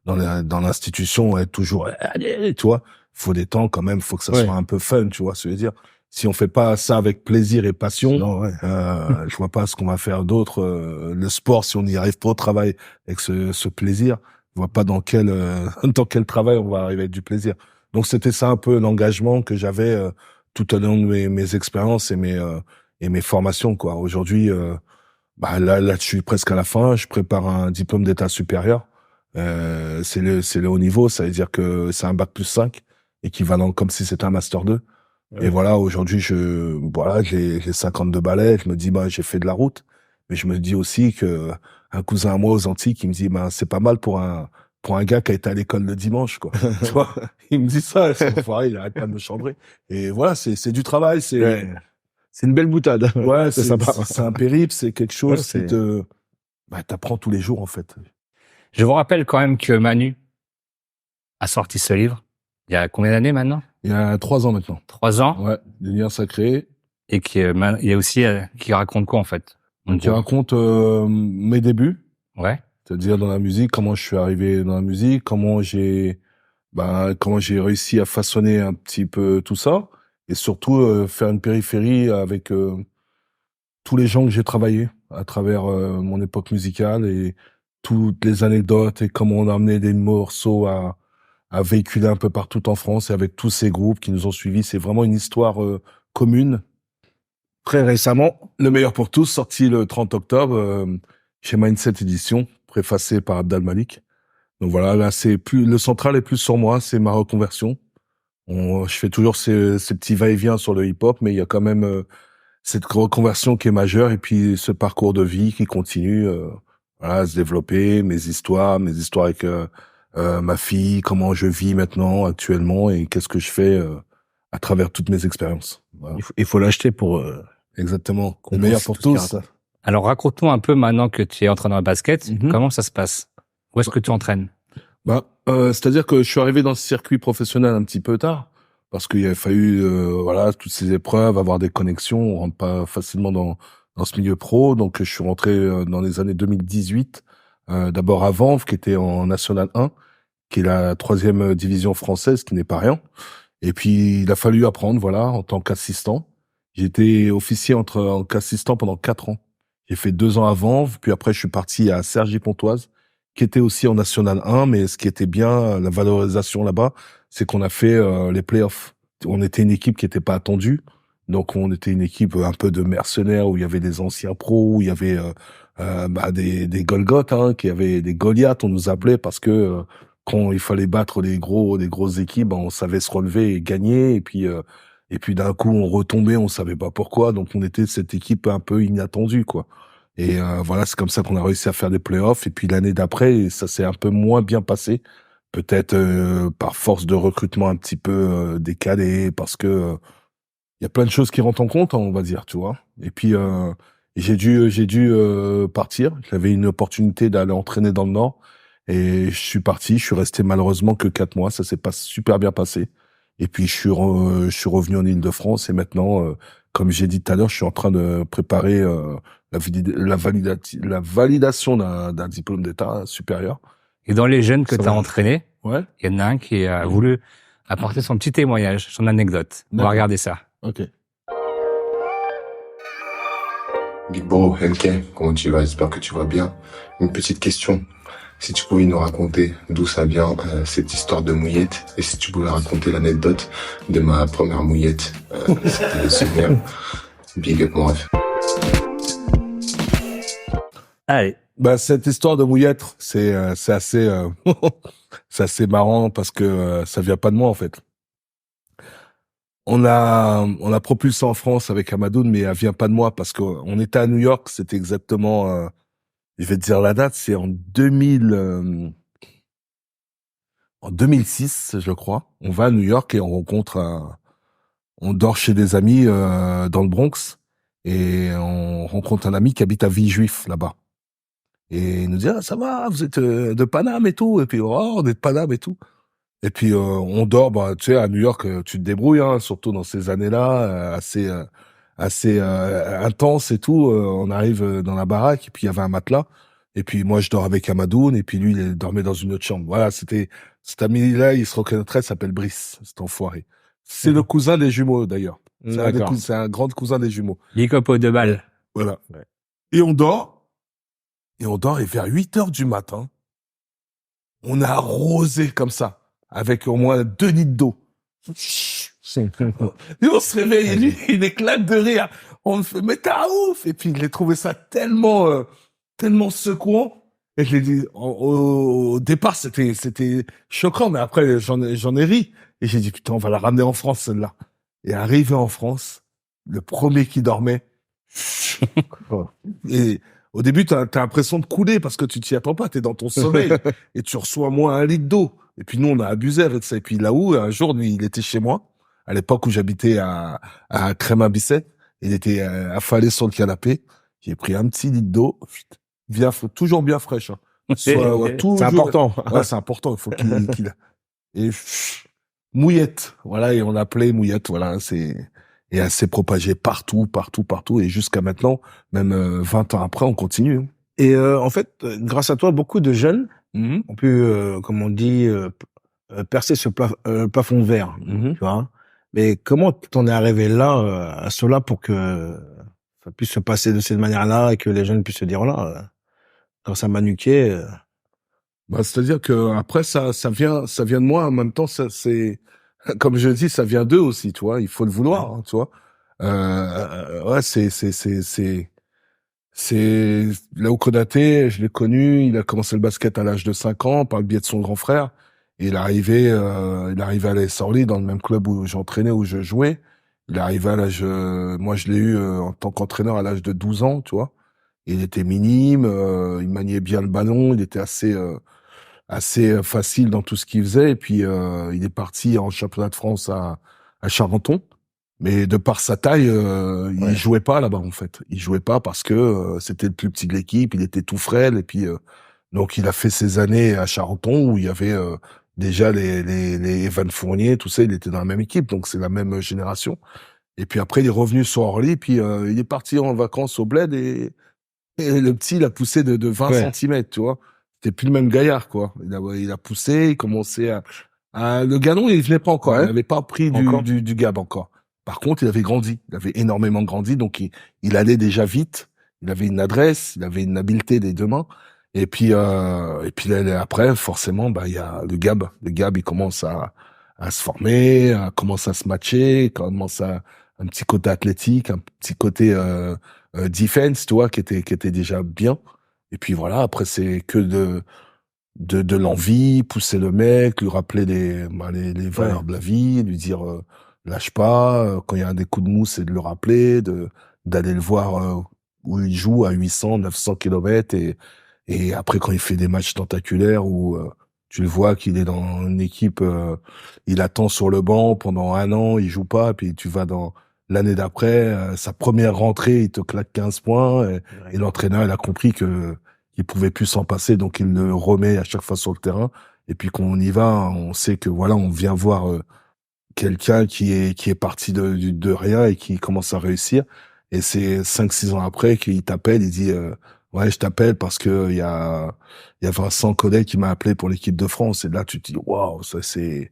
dans l'institution, être toujours allez, tu vois. Faut des temps quand même, faut que ça soit un peu fun, tu vois ce que je veux dire. Si on fait pas ça avec plaisir et passion, je vois pas ce qu'on va faire d'autre. Le sport, si on n'y arrive pas au travail avec ce plaisir, je vois pas dans quel travail on va arriver avec du plaisir. Donc c'était ça un peu l'engagement que j'avais tout au long de mes expériences et mes formations, quoi. Aujourd'hui, là, je suis presque à la fin. Je prépare un diplôme d'état supérieur. C'est le haut niveau, ça veut dire que c'est un bac+5, équivalent comme si c'était un master 2. Et voilà, aujourd'hui, j'ai 52 balais, je me dis, j'ai fait de la route. Mais je me dis aussi que un cousin à moi aux Antilles qui me dit, c'est pas mal pour un gars qui a été à l'école le dimanche, quoi. Tu vois? Il me dit ça, il arrête pas de me chambrer. Et voilà, c'est du travail, c'est une belle boutade. Ouais, c'est sympa. C'est un périple, c'est quelque chose qui t'apprends tous les jours, en fait. Je vous rappelle quand même que Manu a sorti ce livre. Il y a combien d'années maintenant? Il y a 3 ans maintenant. 3 ans? Ouais, Les Liens Sacrés. Et il y a aussi, qui raconte quoi, en fait? Qui raconte mes débuts. Ouais. C'est-à-dire dans la musique, comment je suis arrivé dans la musique, comment j'ai réussi à façonner un petit peu tout ça. Et surtout, faire une périphérie avec tous les gens que j'ai travaillé à travers mon époque musicale et toutes les anecdotes et comment on a amené des morceaux à véhiculer un peu partout en France et avec tous ces groupes qui nous ont suivis. C'est vraiment une histoire commune. Très récemment, Le meilleur pour tous, sorti le 30 octobre chez Mindset Édition, préfacé par Abdal Malik. Donc voilà, là le central est plus sur moi, c'est ma reconversion. Je fais toujours ces petits va-et-vient sur le hip-hop, mais il y a quand même cette reconversion qui est majeure et puis ce parcours de vie qui continue à se développer, mes histoires avec ma fille, comment je vis maintenant, actuellement, et qu'est-ce que je fais à travers toutes mes expériences. Voilà. Il faut l'acheter pour exactement. Le meilleur pour tous. Alors, raconte-nous un peu maintenant que tu es entraîneur de basket, comment ça se passe? Où est-ce que tu entraînes? C'est-à-dire que je suis arrivé dans ce circuit professionnel un petit peu tard, parce qu'il a fallu, voilà, toutes ces épreuves, avoir des connexions. On rentre pas facilement dans ce milieu pro. Donc, je suis rentré dans les années 2018, d'abord à Vanves, qui était en National 1, qui est la 3e division française, qui n'est pas rien. Et puis, il a fallu apprendre, voilà, en tant qu'assistant. J'ai été officier en tant qu'assistant pendant 4 ans. J'ai fait 2 ans à Vanves, puis après, je suis parti à Cergy-Pontoise, qui était aussi en National 1, mais ce qui était bien, la valorisation là-bas, c'est qu'on a fait les playoffs. On était une équipe qui n'était pas attendue, donc on était une équipe un peu de mercenaires, où il y avait des anciens pros, où il y avait des Golgoth, hein, qui avaient des Goliaths, on nous appelait, parce que quand il fallait battre des grosses équipes, on savait se relever et gagner, et puis d'un coup on retombait, on savait pas pourquoi, donc on était cette équipe un peu inattendue, quoi. Et voilà, c'est comme ça qu'on a réussi à faire des playoffs. Et puis l'année d'après, ça s'est un peu moins bien passé, peut-être par force de recrutement un petit peu décalé, parce que il y a plein de choses qui rentrent en compte, hein, on va dire, tu vois. Et puis j'ai dû partir. J'avais une opportunité d'aller entraîner dans le Nord, et je suis parti. Je suis resté malheureusement que 4 mois. Ça s'est pas super bien passé. Et puis je suis revenu en Île-de-France, et maintenant, comme j'ai dit tout à l'heure, je suis en train de préparer la validation d'un diplôme d'État supérieur. Et dans les jeunes que tu as va. entraînés, Ouais. il y en a un qui a voulu apporter son petit témoignage, son anecdote. On va regarder ça. Ok. Big Bro, MK, comment tu vas? J'espère que tu vas bien. Une petite question. Si tu pouvais nous raconter d'où ça vient, cette histoire de mouillette, et si tu pouvais raconter l'anecdote de ma première mouillette, c'était le souvenir. Big up, mon ref. Allez. Cette histoire de mouillette, c'est assez c'est assez marrant, parce que ça vient pas de moi, en fait. On a propulsé en France avec Amadoun, mais elle vient pas de moi, parce qu'on était à New York. C'était exactement je vais te dire la date, c'est en 2006, je crois. On va à New York et on dort chez des amis dans le Bronx, et on rencontre un ami qui habite à Villejuif, là-bas. Et il nous dit, ah, ça va, vous êtes de Paname et tout. Et puis, oh, on est de Paname et tout. Et puis, on dort, tu sais, à New York, tu te débrouilles, hein, surtout dans ces années-là, assez intense et tout. On arrive dans la baraque, et puis il y avait un matelas. Et puis moi, je dors avec Amadoun, et puis lui, il dormait dans une autre chambre. Voilà, cet ami-là, il se reconnaîtrait, il s'appelle Brice, cet enfoiré. C'est le cousin des jumeaux, d'ailleurs. C'est un grand cousin des jumeaux. Licopo de balle. Voilà. Ouais. Et on dort, et vers 8 heures du matin, on a arrosé comme ça, avec au moins 2 litres d'eau. Et on se réveille, et lui, il éclate de rire. On me fait, mais t'es un ouf! Et puis, il a trouvé ça tellement secouant. Et je l'ai dit, au départ, c'était choquant, mais après, j'en ai ri. Et j'ai dit, putain, on va la ramener en France, celle-là. Et arrivé en France, le premier qui dormait, et au début, t'as l'impression de couler, parce que tu t'y attends pas, t'es dans ton sommeil, et tu reçois moins 1 litre d'eau. Et puis nous, on a abusé avec ça. Et puis là-haut, un jour, lui, il était chez moi, à l'époque où j'habitais à Crémain-Bicêtre. Il était affalé sur le canapé. J'ai pris un petit litre d'eau, toujours bien fraîche. Hein. C'est important. Ouais, c'est important. Il faut qu'il et mouillette. Voilà, et on l'appelait mouillette. Voilà, et elle s'est propagée partout, et jusqu'à maintenant, même 20 ans après, on continue. Et en fait, grâce à toi, beaucoup de jeunes ont pu, comme on dit, percer ce plafond de verre, tu vois. Mais comment t'en es arrivé là, à cela, pour que ça puisse se passer de cette manière-là, et que les jeunes puissent se dire, oh là, grâce à Manuquet. C'est-à-dire que après ça vient de moi. En même temps, ça, c'est, comme je dis, ça vient d'eux aussi, tu vois. Il faut le vouloir, hein, tu vois. Ouais, c'est Léo Konaté, je l'ai connu. Il a commencé le basket à l'âge de 5 ans par le biais de son grand frère. Et il est arrivé à l'AS Orly, dans le même club où j'entraînais, où je jouais. Il est arrivé à l'âge, moi je l'ai eu en tant qu'entraîneur à l'âge de 12 ans, tu vois. Il était minime, il maniait bien le ballon, il était assez facile dans tout ce qu'il faisait. Et puis il est parti en championnat de France à Charenton. Mais de par sa taille, il jouait pas là-bas en fait. Il jouait pas parce que c'était le plus petit de l'équipe, il était tout frêle et puis donc il a fait ses années à Charenton où il y avait déjà les Evan Fournier, tout ça, il était dans la même équipe, donc c'est la même génération. Et puis après il est revenu sur Orly, puis il est parti en vacances au Bled et le petit il a poussé de 20 centimètres, tu vois. C'était plus le même gaillard quoi. Il a poussé, il commençait le galon il venait pas encore, il n'avait pas pris du gab encore. Par contre, il avait grandi, il avait énormément grandi, donc il allait déjà vite, il avait une adresse, il avait une habileté des deux mains, et puis là, après, forcément, bah il y a le gab, il commence à se former, commence à se matcher, commence à un petit côté athlétique, un petit côté defense, tu vois, qui était déjà bien, et puis voilà, après c'est que de l'envie, pousser le mec, lui rappeler les valeurs de la vie, lui dire lâche pas, quand il y a des coups de mou, c'est de le rappeler, d'aller le voir où il joue à 800, 900 kilomètres et après quand il fait des matchs tentaculaires où tu le vois qu'il est dans une équipe, il attend sur le banc pendant 1 an, il joue pas, puis tu vas dans l'année d'après, sa première rentrée, il te claque 15 points et l'entraîneur, il a compris qu'il pouvait plus s'en passer, donc il le remet à chaque fois sur le terrain. Et puis quand on y va, on sait que voilà, on vient voir quelqu'un qui est parti de rien et qui commence à réussir. Et c'est 5-6 ans après qu'il t'appelle, il dit ouais, je t'appelle parce que il y a Vincent Collet qui m'a appelé pour l'équipe de France. Et là, tu te dis waouh, ça c'est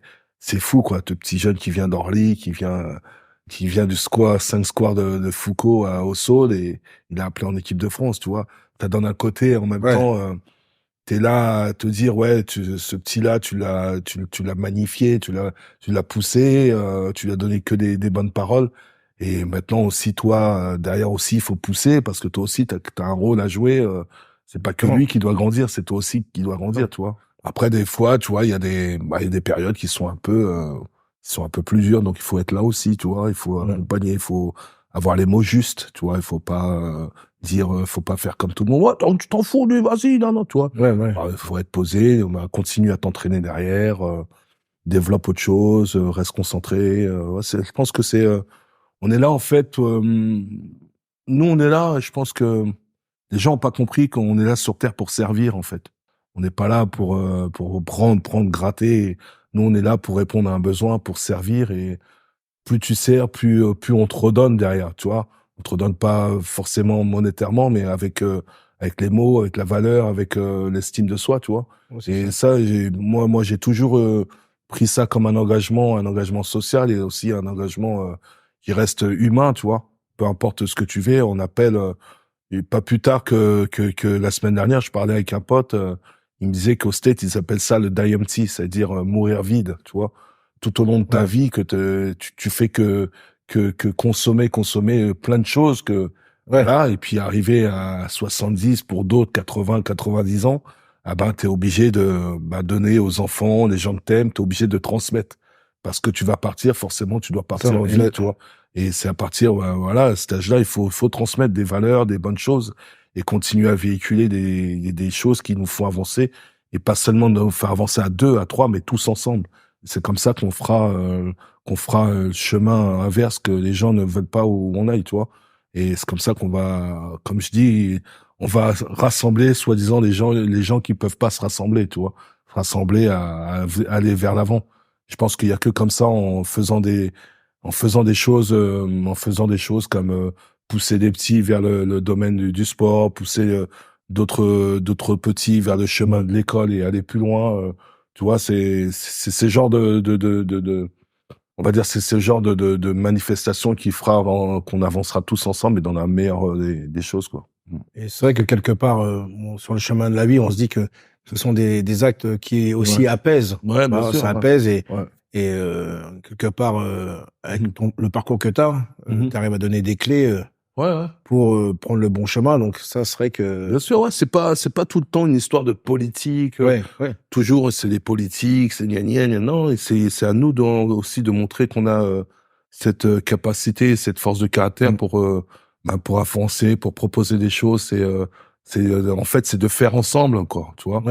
fou quoi, ce petit jeune qui vient d'Orly, qui vient du square 5 squares de Foucault à Ossaules et il a appelé en équipe de France, tu vois. T'as d'un côté en même temps t'es là à te dire ouais ce petit là tu l'as magnifié, tu l'as poussé, tu lui as donné que des bonnes paroles et maintenant aussi toi derrière aussi il faut pousser parce que toi aussi t'as un rôle à jouer, c'est pas que lui qui doit grandir, c'est toi aussi qui dois grandir, tu vois. Après des fois tu vois il y a des périodes qui sont un peu plus dures, donc il faut être là aussi, tu vois, il faut accompagner, il faut avoir les mots justes, tu vois, il faut pas dire faut pas faire comme tout le monde, ouais, tu t'en fous lui, vas-y, non, tu vois. Faut être posé, continue à t'entraîner derrière, développe autre chose, reste concentré, je pense que on est là en fait, nous on est là, je pense que les gens ont pas compris qu'on est là sur terre pour servir en fait. On n'est pas là pour prendre, gratter. Nous on est là pour répondre à un besoin, pour servir et plus tu sers, plus on te redonne derrière, tu vois. On te redonne pas forcément monétairement, mais avec les mots, avec la valeur, avec l'estime de soi, tu vois. Et ça, moi j'ai toujours pris ça comme un engagement social et aussi un engagement qui reste humain, tu vois. Peu importe ce que tu fais, on appelle et pas plus tard que la semaine dernière, je parlais avec un pote, il me disait qu'au States, ils appellent ça le die empty, c'est-à-dire mourir vide, tu vois. Tout au long de ta vie, que tu fais que consommer plein de choses, voilà, et puis arriver à 70, pour d'autres 80, 90 ans, ah ben t'es obligé de donner aux enfants, les gens que t'aimes, t'es obligé de transmettre. Parce que tu vas partir, forcément, tu dois partir vite, tu vois. Et c'est à partir, voilà, à cet âge-là, il faut transmettre des valeurs, des bonnes choses, et continuer à véhiculer des choses qui nous font avancer, et pas seulement nous faire avancer à 2, à 3, mais tous ensemble. C'est comme ça qu'on fera le chemin inverse que les gens ne veulent pas où on aille, tu vois. Et c'est comme ça qu'on va, comme je dis, on va rassembler, soi-disant, les gens qui peuvent pas se rassembler, tu vois. Rassembler à aller vers l'avant. Je pense qu'il y a que comme ça, en faisant des choses, comme pousser des petits vers le domaine du sport, pousser d'autres petits vers le chemin de l'école et aller plus loin. Tu vois, c'est ce genre on va dire, c'est ce genre de manifestation qui fera qu'on avancera tous ensemble et dans la meilleure des choses, quoi. Et c'est vrai que quelque part, sur le chemin de la vie, on se dit que ce sont des actes qui aussi apaisent. Ouais, bien sûr. Ça apaise et quelque part, avec le parcours que t'as, t'arrives à donner des clés pour prendre le bon chemin. Donc ça serait que... Bien sûr, c'est pas tout le temps une histoire de politique. Toujours, c'est les politiques, c'est gna gna gna. Non, et c'est à nous aussi de montrer qu'on a cette capacité, cette force de caractère pour avancer, pour proposer des choses. En fait, c'est de faire ensemble, quoi, tu vois.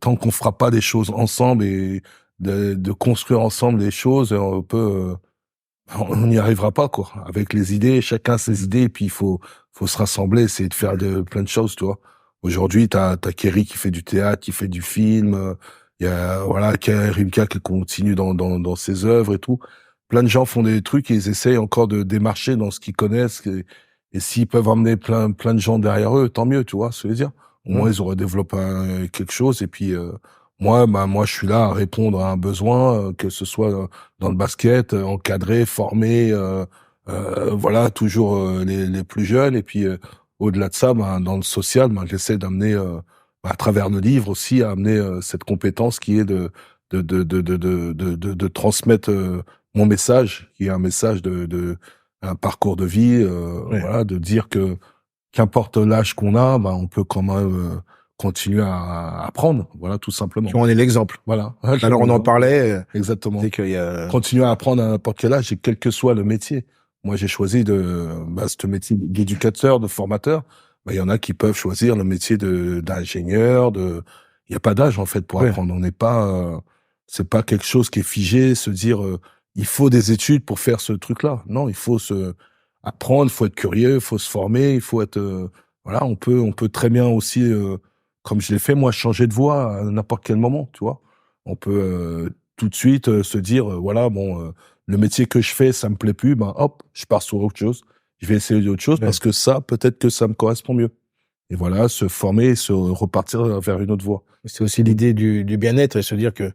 Tant qu'on fera pas des choses ensemble et de construire ensemble des choses, on peut on n'y arrivera pas, quoi. Avec les idées, chacun ses idées, et puis il faut se rassembler, essayer de faire plein de choses, tu vois. Aujourd'hui, t'as Kerry qui fait du théâtre, qui fait du film, il y a, voilà, Rimka qui continue dans ses œuvres et tout. Plein de gens font des trucs et ils essayent encore de démarcher dans ce qu'ils connaissent, et s'ils peuvent emmener plein de gens derrière eux, tant mieux, tu vois, ce que je veux dire. Au moins, ils auraient développé quelque chose, et puis, moi, je suis là à répondre à un besoin, que ce soit dans le basket, encadré, formé, voilà, toujours les plus jeunes. Et puis au-delà de ça, dans le social, j'essaie d'amener, à travers le livre aussi, à amener cette compétence qui est de transmettre mon message, qui est un message un parcours de vie, voilà, de dire que qu'importe l'âge qu'on a, on peut quand même continuer à apprendre, voilà, tout simplement. Tu en es l'exemple. Voilà. Alors on en parlait. Exactement. C'est qu'il y a... Continuer à apprendre à n'importe quel âge, et quel que soit le métier. Moi, j'ai choisi ce métier d'éducateur, de formateur. Il y en a qui peuvent choisir le métier d'ingénieur, il n'y a pas d'âge, en fait, pour apprendre. On n'est pas, c'est pas quelque chose qui est figé, se dire, il faut des études pour faire ce truc-là. Non, il faut apprendre, il faut être curieux, il faut se former, il faut être, voilà, on peut très bien aussi, comme je l'ai fait, moi, changer de voie à n'importe quel moment, tu vois. On peut tout de suite se dire, voilà, bon, le métier que je fais, ça me plaît plus, hop, je pars sur autre chose. Je vais essayer autre chose parce que ça, peut-être que ça me correspond mieux. Et voilà, se former, se repartir vers une autre voie. C'est aussi l'idée du bien-être, et se dire que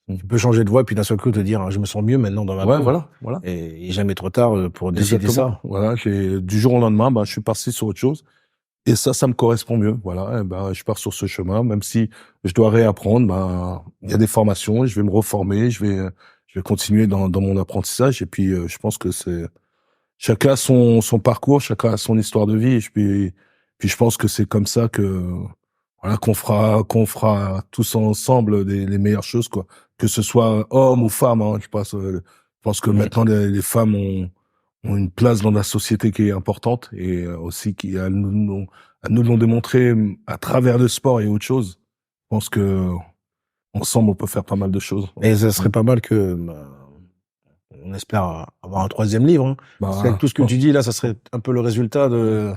tu peux changer de voie, puis d'un seul coup te dire, je me sens mieux maintenant dans ma peau. Voilà. Et jamais trop tard pour décider ça. Voilà, du jour au lendemain, je suis parti sur autre chose. Et ça me correspond mieux. Voilà, et je pars sur ce chemin, même si je dois réapprendre. Il y a des formations, je vais me reformer, je vais continuer dans mon apprentissage. Et puis, je pense que chacun a son parcours, chacun a son histoire de vie. Et puis je pense que c'est comme ça que, voilà, qu'on fera tous ensemble les meilleures choses, quoi. Que ce soit homme ou femme, je pense que maintenant les femmes ont une place dans la société qui est importante, et aussi qui nous l'ont démontré à travers le sport et autre chose. Je pense que ensemble on peut faire pas mal de choses. Et ça serait pas mal que on espère avoir un troisième livre. Avec tout ce que tu dis là, ça serait un peu le résultat de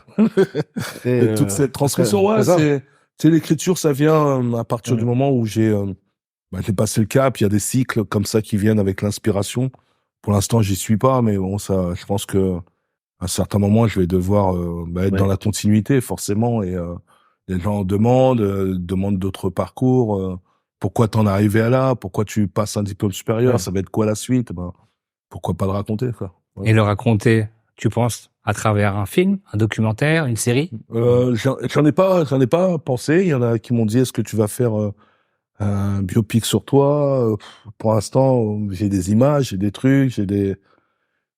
toute cette transmission. Ouais, c'est l'écriture, ça vient à partir du moment où j'ai passé le cap. Il y a des cycles comme ça qui viennent avec l'inspiration. Pour l'instant, j'y suis pas, mais bon, ça, je pense que à un certain moment, je vais devoir être dans la continuité, forcément. Et les gens demandent d'autres parcours. Pourquoi t'en es arrivé à là? Pourquoi tu passes un diplôme supérieur? Ça va être quoi la suite? Pourquoi pas le raconter, quoi. Et le raconter, tu penses, à travers un film, un documentaire, une série? J'en ai pas pensé. Il y en a qui m'ont dit, est-ce que tu vas faire un biopic sur toi? Pour l'instant, j'ai des images, j'ai des trucs, je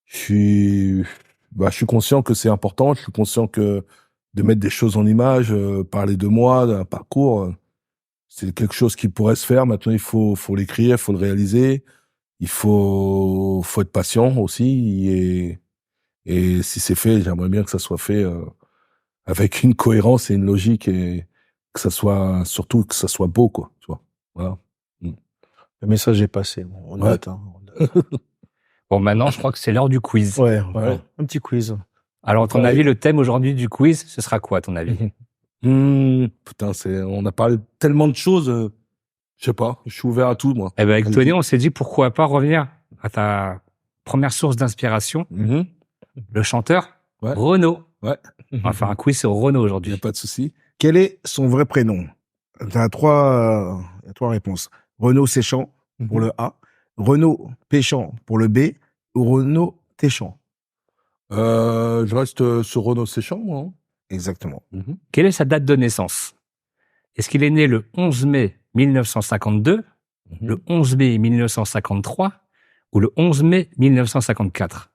suis conscient que c'est important. Je suis conscient que de mettre des choses en image, parler de moi, d'un parcours, c'est quelque chose qui pourrait se faire. Maintenant, il faut l'écrire, il faut le réaliser. Il faut être patient aussi. Et si c'est fait, j'aimerais bien que ça soit fait avec une cohérence et une logique, et surtout que ça soit beau, quoi. Tu vois. Voilà. Le message est passé. On note. Bon, maintenant, je crois que c'est l'heure du quiz. Ouais. Un petit quiz. Alors, à ton avis, le thème aujourd'hui du quiz, ce sera quoi, à ton avis? Putain, on a parlé de tellement de choses. Je sais pas. Je suis ouvert à tout, moi. Eh ben, avec Tony, on s'est dit pourquoi pas revenir à ta première source d'inspiration, le chanteur Renaud. Ouais. On va faire un quiz sur Renaud aujourd'hui. Il n'y a pas de souci. Quel est son vrai prénom? Tu as trois réponses. Renaud Séchant pour le A, Renaud Péchant pour le B, ou Renaud Téchant? Je reste sur Renaud Séchant, moi. Exactement. Quelle est sa date de naissance? Est-ce qu'il est né le 11 mai 1952, le 11 mai 1953 ou le 11 mai 1954?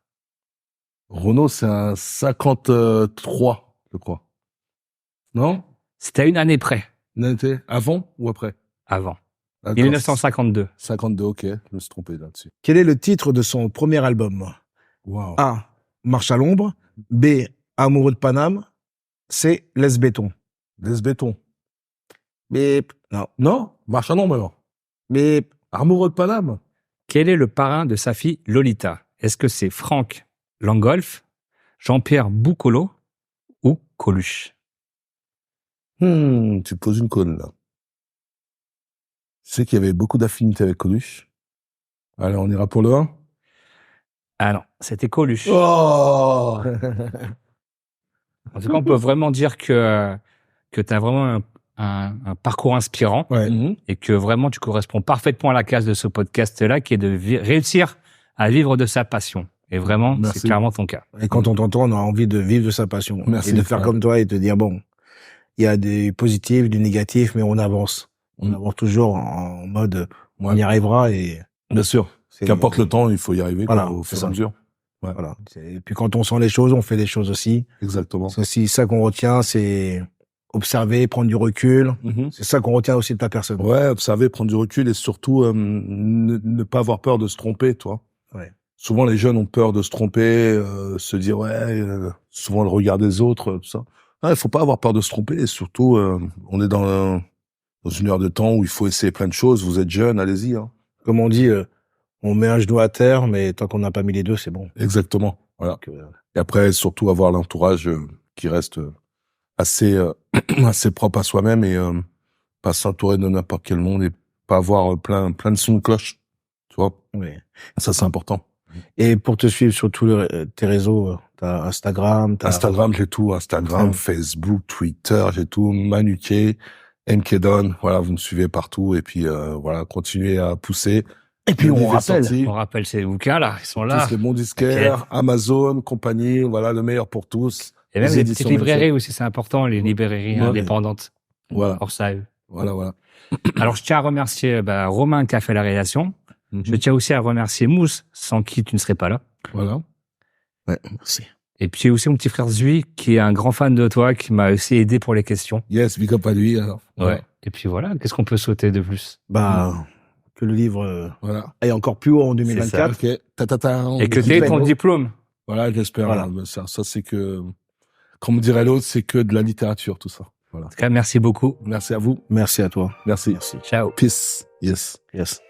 Renaud, c'est un 53, je crois. Non? C'était à une année près. Avant ou après? Avant. 1952. 52, ok. Je me suis trompé là-dessus. Quel est le titre de son premier album? Wow. A. Marche à l'ombre. B. Amoureux de Paname. C. Laisse béton. Laisse béton. Bip. Non. Non? Marche à l'ombre, alors. Bip. Amoureux de Paname. Quel est le parrain de sa fille Lolita? Est-ce que c'est Franck Langolf, Jean-Pierre Boucolo ou Coluche? Tu te poses une colle, là. Je sais qu'il y avait beaucoup d'affinités avec Coluche. Allez, on ira pour le 1. Ah non, c'était Coluche. Oh En tout cas, on peut vraiment dire que tu as vraiment un parcours inspirant et que vraiment tu corresponds parfaitement à la case de ce podcast-là, qui est de réussir à vivre de sa passion. Et vraiment, c'est clairement ton cas. Et quand on t'entend, on a envie de vivre de sa passion. Merci, et de faire comme toi et de dire, bon, il y a des positifs, des négatifs, mais on avance. On avance toujours en mode, on y arrivera et... Bien sûr. Qu'importe le temps, il faut y arriver, voilà, au fur et à mesure. Ouais. Voilà. Et puis quand on sent les choses, on fait les choses aussi. Exactement. C'est aussi ça qu'on retient, c'est observer, prendre du recul. C'est ça qu'on retient aussi de ta personne. Ouais, observer, prendre du recul et surtout ne pas avoir peur de se tromper, toi. Ouais. Souvent, les jeunes ont peur de se tromper, se dire souvent le regard des autres, tout ça. Il faut pas avoir peur de se tromper et surtout, on est dans une heure de temps où il faut essayer plein de choses. Vous êtes jeune, allez-y. Hein. Comme on dit, on met un genou à terre, mais tant qu'on n'a pas mis les deux, c'est bon. Exactement. Voilà. Donc, et après, surtout avoir l'entourage qui reste assez assez propre à soi-même et pas s'entourer de n'importe quel monde et pas avoir plein de sons de cloche. Tu vois. oui. Ça, c'est important. Et pour te suivre sur tous tes réseaux, t'as Instagram, Instagram, j'ai tout. Instagram, Facebook, Twitter, j'ai tout. Manuké, MKDon. Voilà, vous me suivez partout et puis voilà, continuez à pousser. Et puis on rappelle ces bouquins là, ils sont là. Tous les bons disquaires, Amazon, compagnie, voilà, le meilleur pour tous. Et même les petites librairies aussi, c'est important, les librairies indépendantes. Voilà. Pour ça. Voilà. Alors, je tiens à remercier Romain qui a fait la réalisation. Je tiens aussi à remercier Mousse, sans qui tu ne serais pas là. Voilà. Ouais, merci. Et puis aussi mon petit frère Zui, qui est un grand fan de toi, qui m'a aussi aidé pour les questions. Yes, big up à lui. Alors. Ouais. Et puis voilà, qu'est-ce qu'on peut sauter de plus? Que le livre aille encore plus haut en 2024. Okay. Et que tu aies ton diplôme. Voilà, j'espère. Voilà. Ça c'est que, comme dirait l'autre, c'est que de la littérature, tout ça. Voilà. En tout cas, merci beaucoup. Merci à vous. Merci à toi. Merci. Ciao. Peace. Yes. Yes.